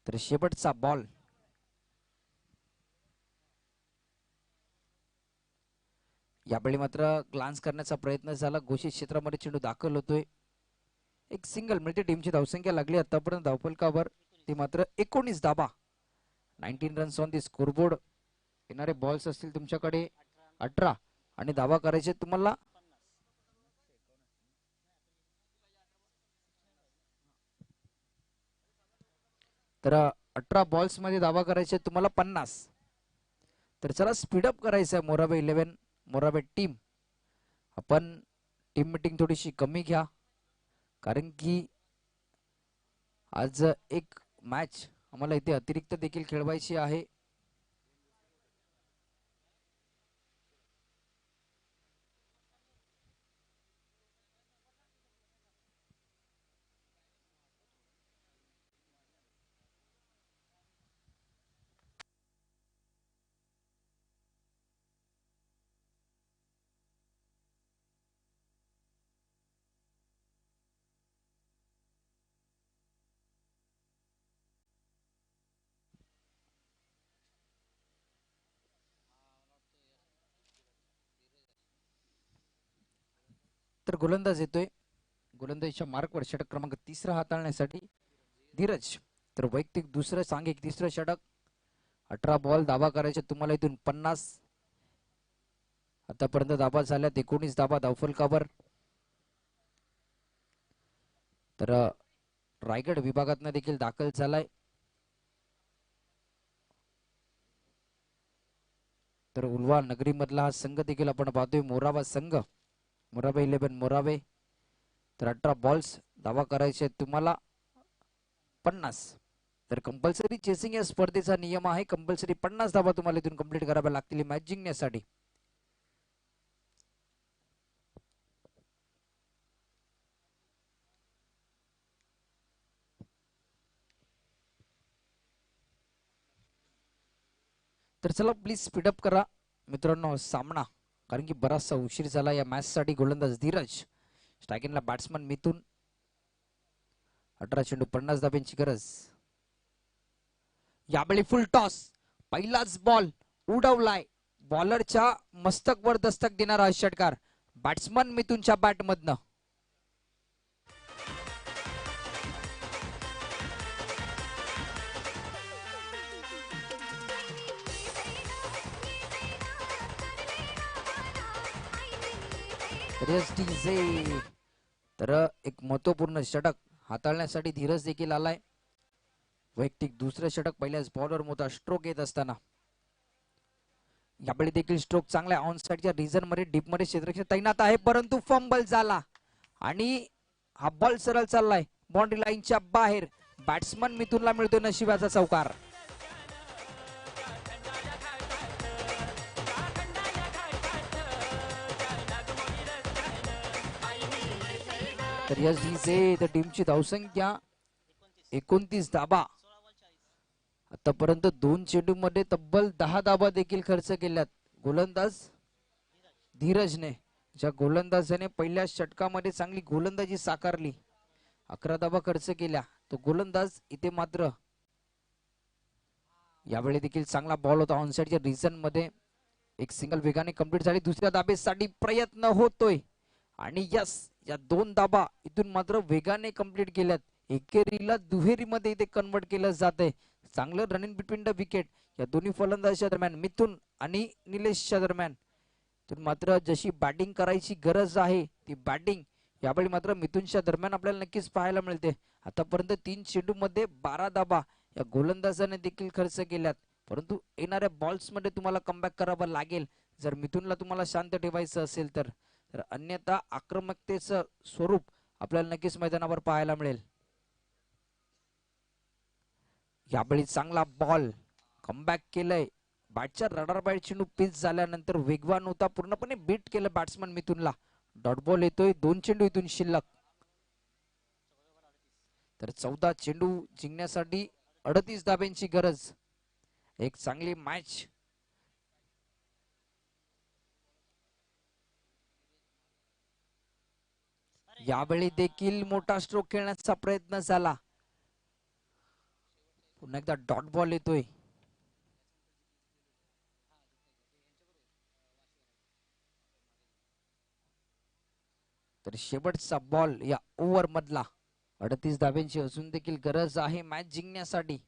S2: तर शेवटचा बॉल. यावेळी मात्र ग्लान्स करण्याचा प्रयत्न झाला. घोषित क्षेत्रामध्ये चेंडू दाखल होतोय. एक सिंगल मिळते. टीमची धावसंख्या लागली आतापर्यंत धावफलकावर ती मात्र 19 धाबा. 19 रन्स ऑन दी स्कोरबोर्ड. येणारे बॉल्स असतील तुमच्याकडे 18 आणि धावा करायचे तुम्हाला तर 18 बॉल्स मध्ये धावा करायचे तुम्हाला 50. तर चला स्पीडअप करायचं आहे मोराबे 11 मोराबे टीम. आपण टीम मीटिंग थोडीशी कमी घ्या कारण की आज एक मॅच आम्हाला इथे अतिरिक्त देखील खेळवायची आहे. तर गोलंदाज येतोय. गोलंदाजीच्या मार्कवर षटक क्रमांक तिसरा हाताळण्यासाठी धीरज. तर वैयक्तिक दुसरं सांघिक तिसरं षटक. 18 बॉल धावा करायचे तुम्हाला इथून 50. आतापर्यंत धावा झाल्यात 19 धावा धावफलकावर. तर रायगड विभागातनं देखील दाखल झालाय. तर उल्वा नगरी मधला हा संघ देखील आपण पाहतोय मोरावा संघ. मोराबे 11 मोराबे. तर 18 बॉल्स धावा करायचे तुम्हाला 50. तर कंपल्सरी चेसिंग या स्पर्धेचा नियम आहे. कंपल्सरी 50 धावा तुम्हाला इथून कंप्लीट कराव्या लागतील मॅच जिंकण्यासाठी. तर चला प्लीज स्पीडअप करा मित्रांनो सामना कारण की बराचसा उशीर झाला या मॅच साठी. गोलंदाज धीरज स्ट्रायकिंगला बॅट्समन मिथून. 18 चेंडू 50 धाब्यांची गरज. यावेळी फुल टॉस. पहिलाच बॉल उडवलाय. बॉलरच्या मस्तकवर दस्तक देणारा षटकार बॅट्समन मिथूनच्या बॅट मधनं. तर एक महत्वपूर्ण षटक हाताळण्यासाठी धीरज देखील आलाय. वैयक्तिक दुसरं षटक पहिल्याच बॉलर मोठा स्ट्रोक येत असताना. यावेळी देखील स्ट्रोक चांगला ऑन साइडच्या रिजन मध्ये डीप मध्ये क्षेत्ररक्षक तैनात आहे, परंतु फंबल झाला आणि हा बॉल सरळ चाललाय बाउंड्री लाईनच्या बाहेर. बॅट्समन मिथुनला मिळतो नशिबाचा चौकार. तर यस टीमची धावसंख्या 29 धाबा. आतापर्यंत 2 चेंडू मध्ये तब्बल 10 धाबा देखील खर्च केल्यात गोलंदाज धीरजने. ज्या गोलंदाजाने पहिल्या षटकामध्ये चांगली गोलंदाजी साकारली, 11 धाबा खर्च केल्या, तो गोलंदाज इथे मात्र यावेळी देखील चांगला बॉल होता ऑनसाइडच्या रिजन मध्ये. एक सिंगल वेगाने कंप्लीट झाली. दुसऱ्या धाबेसाठी प्रयत्न होतोय आणि यस, या 2 धाबा इथून मात्र वेगाने कंप्लीट केल्यात. एकेरीला दुहेरीमध्ये इथे कन्वर्ट केलं जाते. चांगलं रनिंग बिटवीन द विकेट या दोन्ही फलंदाजांच्या दरम्यान, मिथुन आणि निलेशच्या दरम्यान. मात्र जशी बॅटिंग करायची गरज आहे ती बॅटिंग यावेळी मात्र मिथुनच्या दरम्यान आपल्याला नक्कीच पाहायला मिळते. आतापर्यंत 3 चेंडू मध्ये 12 धाबा या गोलंदाजाने देखील खर्च केल्यात, परंतु येणाऱ्या बॉल्स मध्ये तुम्हाला कमबॅक करावं लागेल जर मिथुनला तुम्हाला शांत ठेवायचं असेल तर. अन्यथा आक्रमकतेचं स्वरूप आपल्याला नक्कीच मैदानावर पाहायला मिळेल. यावेळी चांगला बॉल कमबॅक केलंय. बॅटच्या रडार बाहेर चेंडू पिच झाल्यानंतर वेगवान होता, पूर्णपणे बीट केलं बॅट्समन मिथुनला. डॉट बॉल येतोय. 2 चेंडू इथून शिल्लक. तर 14 चेंडू जिंकण्यासाठी 38 धाब्यांची गरज. एक चांगली मॅच यावेळी देखील मोठा स्ट्रोक खेळण्याचा प्रयत्न झाला. पुन्हा एकदा डॉट बॉल येतोय. तर शेवटचा बॉल या ओव्हर मधला. 38 धाब्यांची अजून देखील गरज आहे मॅच जिंकण्यासाठी.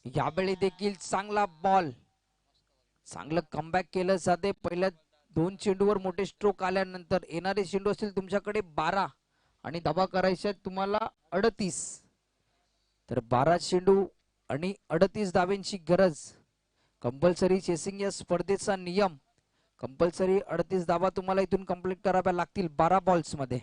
S2: यावेळी देखील चांगला बॉल, चांगलं कमबॅक केलं जाते. पहिल्या 2 चेंडूवर मोठे स्ट्रोक आल्यानंतर येणारे चेंडू असतील तुमच्याकडे 12 आणि धाबा करायच्या तुम्हाला 38. तर 12 चेंडू आणि 38 धाब्यांची गरज. कंपल्सरी चेसिंग या स्पर्धेचा नियम. कंपल्सरी 38 धाबा तुम्हाला इथून कंप्लीट कराव्या लागतील 12 बॉल्स मध्ये.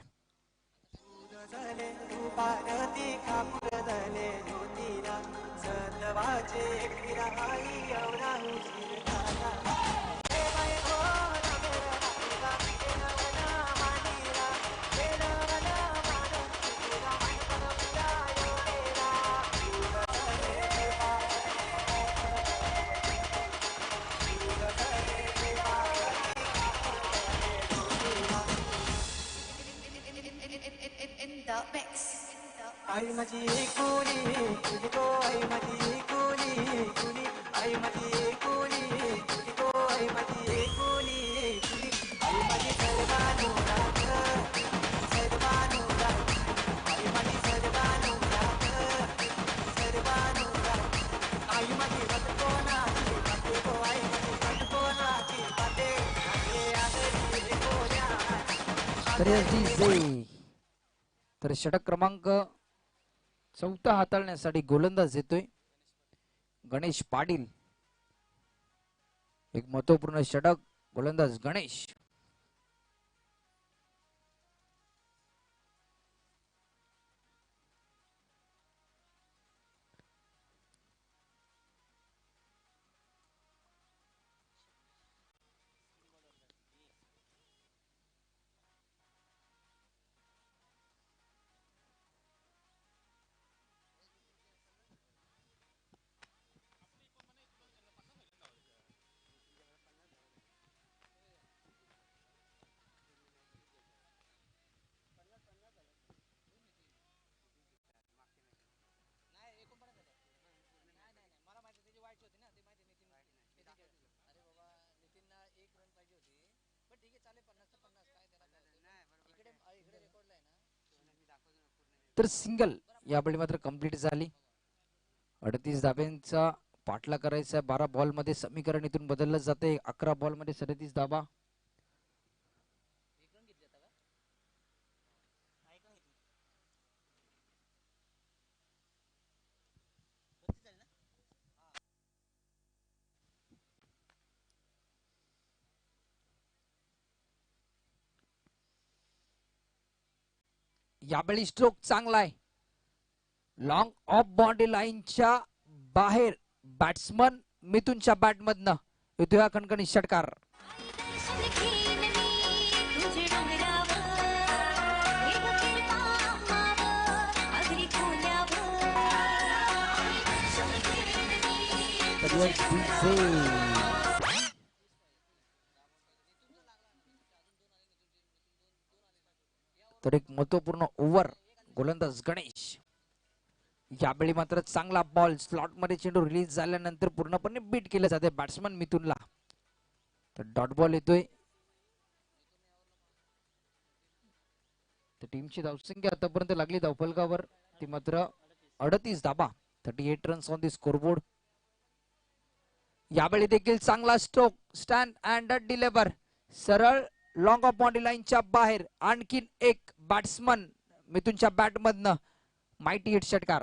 S3: आई माझी कोणी तुझी को, आई माझी कोणी तुझी, आई माझी कोणी तुझी को, आई माझी कोणी तुझी, आई माझी सर्वानुराग, सर्वानुराग, आई माझी सर्वानुराग, सर्वानुराग, आई माझी रटकोनाची बाते को, आई माझी रटकोनाची बाते, आगरी कोण्या.
S2: तर षटक क्रमांक 4 हाताळण्यासाठी गोलंदाज येतोय गणेश पाटील. एक महत्वपूर्ण षटक. गोलंदाज गणेश. तर सिंगल यावेळी मात्र कंप्लीट झाली. 38 धाब्यांचा पाठला करायचा 12 बॉल मध्ये समीकरण इथून बदललं जाते. 11 बॉल मध्ये 37 धाबा. यावेळी स्ट्रोक चांगला आहे. लॉंग ऑफ बाउंड्री लाईनच्या बाहेर बॅट्समन मिथुनच्या बॅट मधनं येतो हा खणखणीत षटकार. तर एक महत्वपूर्ण ओव्हर गोलंदाज गणेश. यावेळी मात्र चांगला बॉल स्लॉट मध्ये चेंडू रिलीज झाल्यानंतर पूर्णपणे बीट केलं जाते बॅट्समन मिथुनला. तर डॉट बॉल येतोय. तर टीमची धावसंख्या आतापर्यंत लागली धावफलकावर ती मात्र 38 धाबा. 38 रन्स ऑन दी स्कोरबोर्ड. यावेळी देखील चांगला स्ट्रोक स्टँड अँड डिलेव्हर सरळ लॉंग ऑफ बाउंड्री लाईनच्या बाहेर. आणखीन एक बॅट्समन मिथुनच्या बॅट मधनं माइटी हिट षटकार.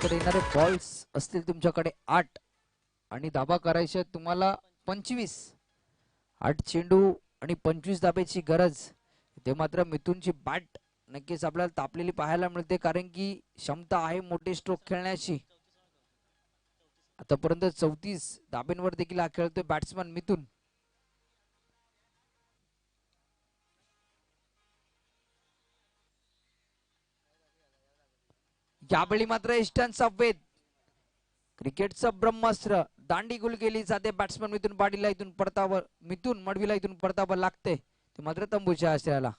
S2: तर येणारे बॉल्स असतील तुमच्याकडे 8 आणि धाबा करायचे तुम्हाला 25. 8 चेंडू आणि 25 धाब्याची गरज. ते मात्र मिथुनची बॅट नक्कीच आपल्याला तापलेली पाहायला मिळते कारण की क्षमता आहे मोठे स्ट्रोक खेळण्याची. आतापर्यंत 34 धाब्यांवर देखील हा खेळतोय बॅट्समन मिथुन. यावेळी मात्र इष्टांचा वेध क्रिकेटचं ब्रह्मास्त्र दांडी गुल केली जाते बॅट्समन मिथुन पाटीलला. इथून परतावर मिथुन मडवीला इथून परतावर लागते ते मात्र तंबूच्या आश्रयाला.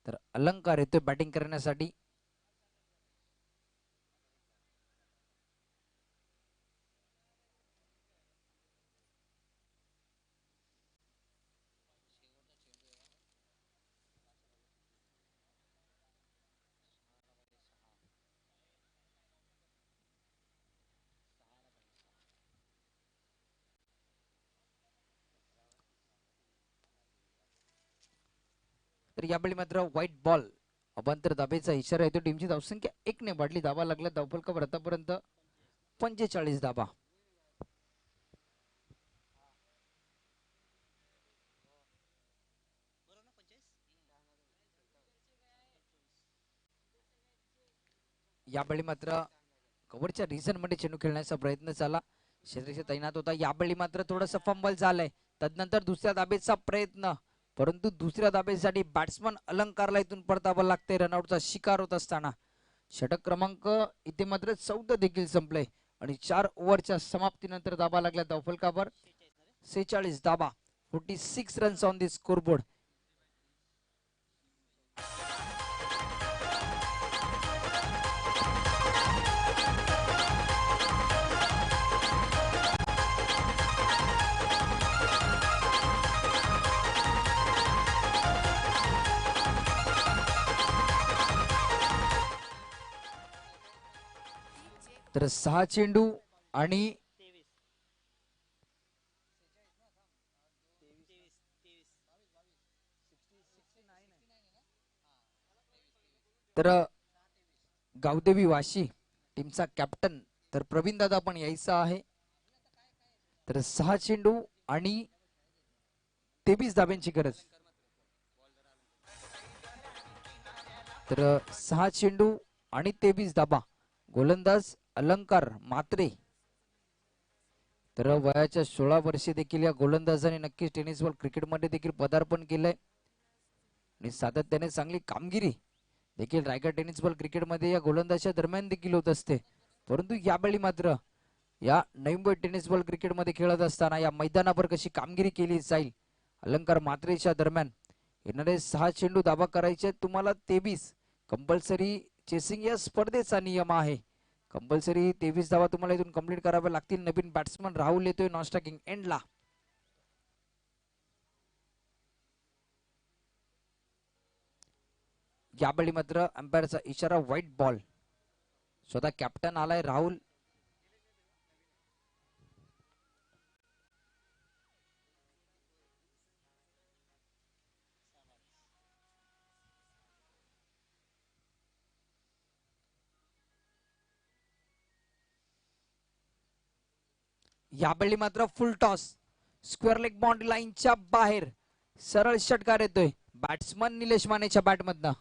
S2: तर अलंकार येतोय बॅटिंग करण्यासाठी. तर यावेळी मात्र व्हाईट बॉल अभ्यंतर धाबेचा इशारा येतो. टीमची धावसंख्या 1 ने वाढली. धाबा लागला धावफलकावर आतापर्यंत 45 धाबा. यावेळी मात्र कव्हरच्या रिझन मध्ये चेंडू खेळण्याचा प्रयत्न झाला. क्षेत्ररक्षक तैनात होता. यावेळी मात्र थोडंसं फंबल झालंय. तदनंतर दुसऱ्या धाबेचा प्रयत्न परंतु दुसऱ्या धाबेसाठी बॅट्समन अलंकारला इथून परतावा लागते रनआउटचा शिकार होत असताना. षटक क्रमांक इथे मात्र 14 देखील संपले आणि 4 ओव्हरच्या समाप्तीनंतर धाबा लागल्या धावफलकावर 46 धाबा. 46 रन्स ऑन दी स्कोरबोर्ड. तर 6 चेंडू आणि तर गावदेवी वाशी टीमचा कॅप्टन तर प्रवीण दादा पण यायचा आहे. तर 6 चेंडू आणि 23 धाब्यांची गरज. तर 6 चेंडू आणि 23 धाबा. गोलंदाज अलंकार मात्रे. तर वयाच्या 16 वर्षे देखील या गोलंदाजाने नक्कीच टेनिस बॉल क्रिकेटमध्ये देखील पदार्पण केलंय आणि सातत्याने चांगली कामगिरी देखील रायगड टेनिस बॉल क्रिकेटमध्ये या गोलंदाजाच्या दरम्यान देखील होत असते. परंतु यावेळी मात्र या नवी मुंबई टेनिस बॉल क्रिकेटमध्ये खेळत असताना या मैदानावर कशी कामगिरी केली जाईल अलंकार मात्रेच्या दरम्यान. येणारे 6 चेंडू धाबा करायचे तुम्हाला 23. कंपल्सरी चेसिंग या स्पर्धेचा नियम आहे. कंपल्सरी 23 धावा तुम्हाला इथून कंप्लीट कराव्या लागतील. नवीन बॅट्समन राहुल येतोय नॉन स्ट्रायकिंग एंडला. यावेळी मात्र अंपायरचा इशारा व्हाईट बॉल. स्वतः कॅप्टन आलाय राहुल. यावेळी मात्र फुल टॉस. स्क्वेअर लेग बाउंड्री लाईनच्या बाहेर सरळ षटकार येतोय बॅट्समन निलेश मानेच्या बॅटमधनं.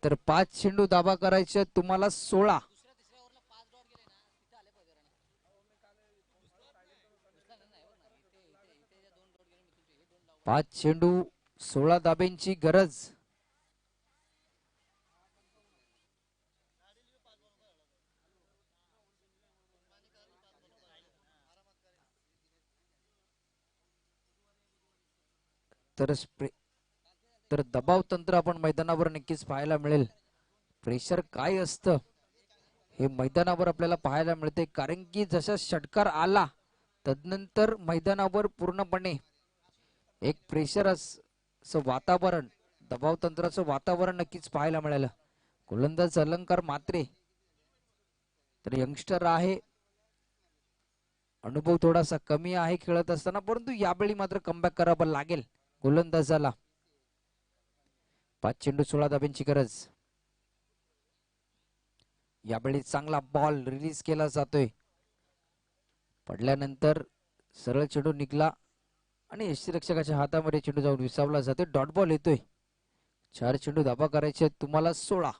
S2: तर 5 चेंडू धाबा करायचे तुम्हाला 16. 5 चेंडू 16 धाब्यांची गरज. तर दबाव तंत्र आपण मैदानावर नक्कीच पाहायला मिळेल. प्रेशर काय असतं हे मैदानावर आपल्याला पाहायला मिळते. कारण की जसा षटकार आला तदनंतर मैदानावर पूर्णपणे एक प्रेशर असं वातावरण दबाव तंत्राचं वातावरण नक्कीच पाहायला मिळालं. गोलंदाज अलंकार मात्रे तर यंगस्टर आहे. अनुभव थोडासा कमी आहे खेळत असताना. परंतु यावेळी मात्र कमबॅक करावं लागेल गोलंदाजाला. 5 चेंडू 16 धाब्यांची गरज. यावेळी चांगला बॉल रिलीज केला जातोय. पडल्यानंतर सरळ चेंडू निघला आणि यष्टीरक्षकाच्या हातामध्ये चेंडू जाऊन विसावला जातोय. डॉट बॉल येतोय. 4 चेंडू धाबा करायचे तुम्हाला 16.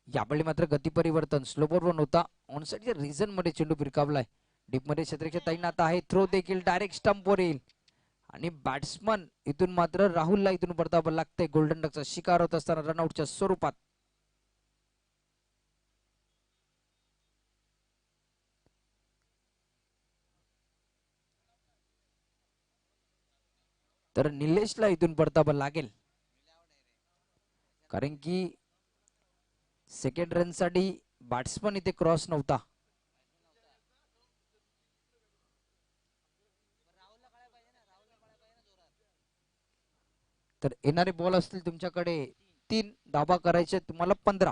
S2: यावेळी मात्र गती परिवर्तन स्लो बॉल होता. ऑनसाइडच्या रिझन मध्ये चेंडू फिरकावलाय. डीप मध्ये क्षेत्ररक्षक तैनात आहे. थ्रो देखील डायरेक्ट स्टंपवर येईल आणि बॅट्समन इथून मात्र राहुलला इथून परतावं लागतंय. गोल्डन डकचा शिकार होत असताना रनआउटच्या स्वरूपात. तर निलेशला इथून परतावं लागेल कारण की सेकंड रन साठी बॅट्समन इथे क्रॉस नव्हता. तर येणारे बॉल असतील तुमच्याकडे 3. धाबा करायचे तुम्हाला 15.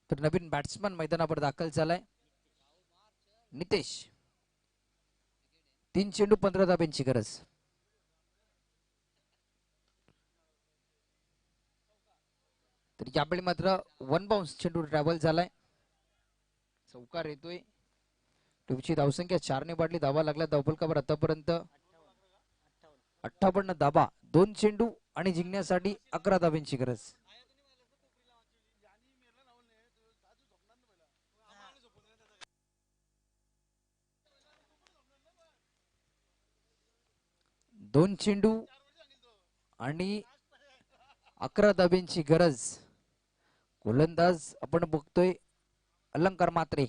S2: तर नवीन बॅट्समन मैदानावर दाखल झालाय नितेश. 3 चेंडू 15 धाब्यांची गरज. तर यावेळी मात्र 1 बाउन्स चेंडू ट्रॅव्हल झालाय. चौकार येतोय. टीमची धावसंख्या 4 ने वाढली. धावा लागला धावफलकावर आतापर्यंत 58 धाबा. 2 चेंडू आणि जिंकण्यासाठी 11 धाब्यांची गरज. दोन चेंडू आणि 11 धाब्यांची गरज. गोलंदाज आपण बघतोय अलंकार मात्रे.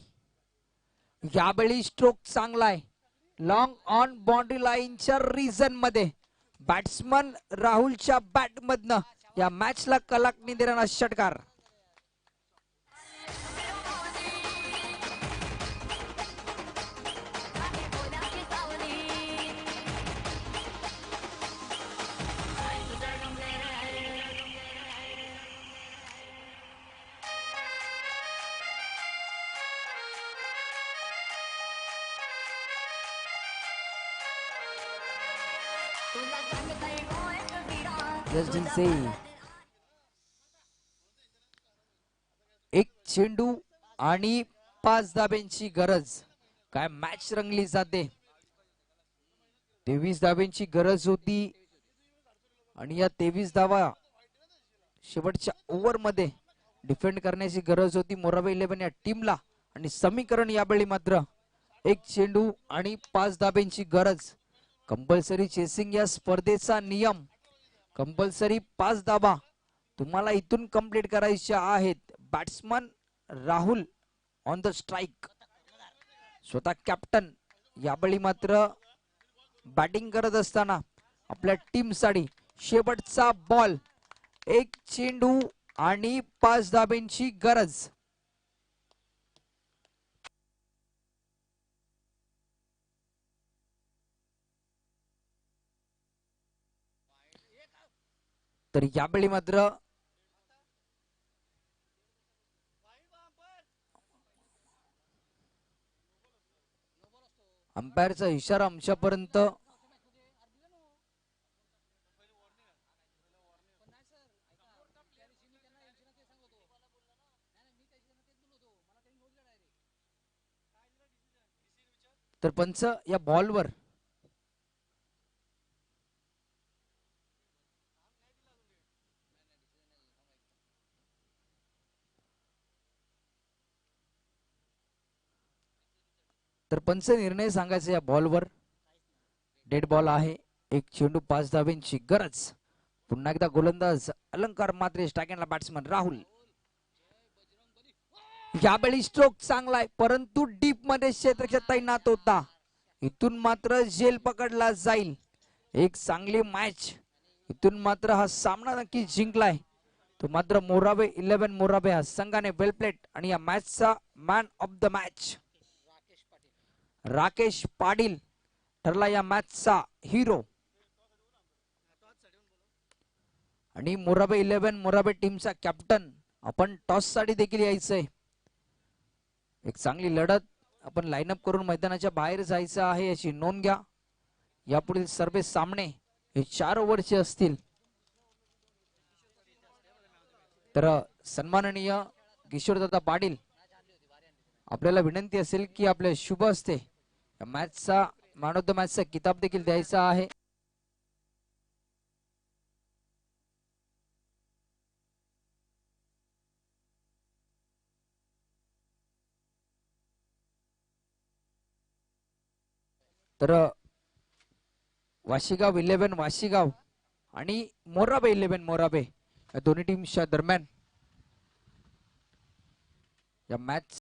S2: यावेळी स्ट्रोक चांगला आहे. लॉंग ऑन बाउंड्री लाईनच्या रिजन मध्ये बॅट्समन राहुलच्या बॅट मधनं या मॅचला कलाटणी देणारा षटकार. एक चेंडू आणि 5 धाब्यांची गरज. काय मॅच रंगली जाते. 23 धाब्यांची गरज होती आणि या 23 धावा शेवटच्या ओव्हर मध्ये डिफेंड करण्याची गरज होती मोराबा 11 या टीमला. आणि समीकरण यावेळी मात्र एक चेंडू आणि 5 धाब्यांची गरज. कंपल्सरी चेसिंग या स्पर्धेचा नियम. कंपल्सरी 5 धाबा तुम्हाला इथून कंप्लीट करायच्या आहेत. Batsman Rahul on the strike. स्वतः कॅप्टन यावेळी मात्र बॅटिंग करत असताना आपल्या टीम साठी शेवटचा बॉल. एक चेंडू आणि 5 धाब्यांची गरज. तर यावेळी मात्र अंपायरचा इशारा आमच्यापर्यंत तर पंच या बॉलवर तर पंच निर्णय सांगायचा या बॉलवर. डेड बॉल आहे. एक चेंडू 5 धाब्यांची गरज. पुन्हा एकदा गोलंदाज अलंकार मात्रे. स्ट्रायकला बॅट्समन राहुल. यावेळी स्ट्रोक चांगला आहे परंतु डीप मध्ये क्षेत्ररक्षक तैनात होता. इथून मात्र झेल पकडला जाईल. एक चांगली मॅच. इथून मात्र हा सामना नक्की जिंकलाय तो मात्र मोराबे 11 मोराबे हा संघाने. Well played. आणि या मॅचचा man of the match Rakesh Patil ठरला या मॅचचा हिरो. आणि मोराबे 11 मोराबे टीमचा कॅप्टन. आपण टॉस साठी देखील यायचंय. एक चांगली लढत. आपण लाईनअप करून मैदानाच्या बाहेर जायचं आहे याची नोंद घ्या. यापुढील सर्व सामने हे 4 ओव्हरचे असतील. तर सन्माननीय किशोरदादा पाटील आपल्याला विनंती असेल की आपल्या शुभ हस्ते या मॅचचा मॅन ऑफ द मॅचचा किताब देखील द्यायचा आहे. तर वाशीगाव 11 वाशीगाव आणि मोराबे 11 मोराबे या दोन्ही टीमच्या दरम्यान या मॅच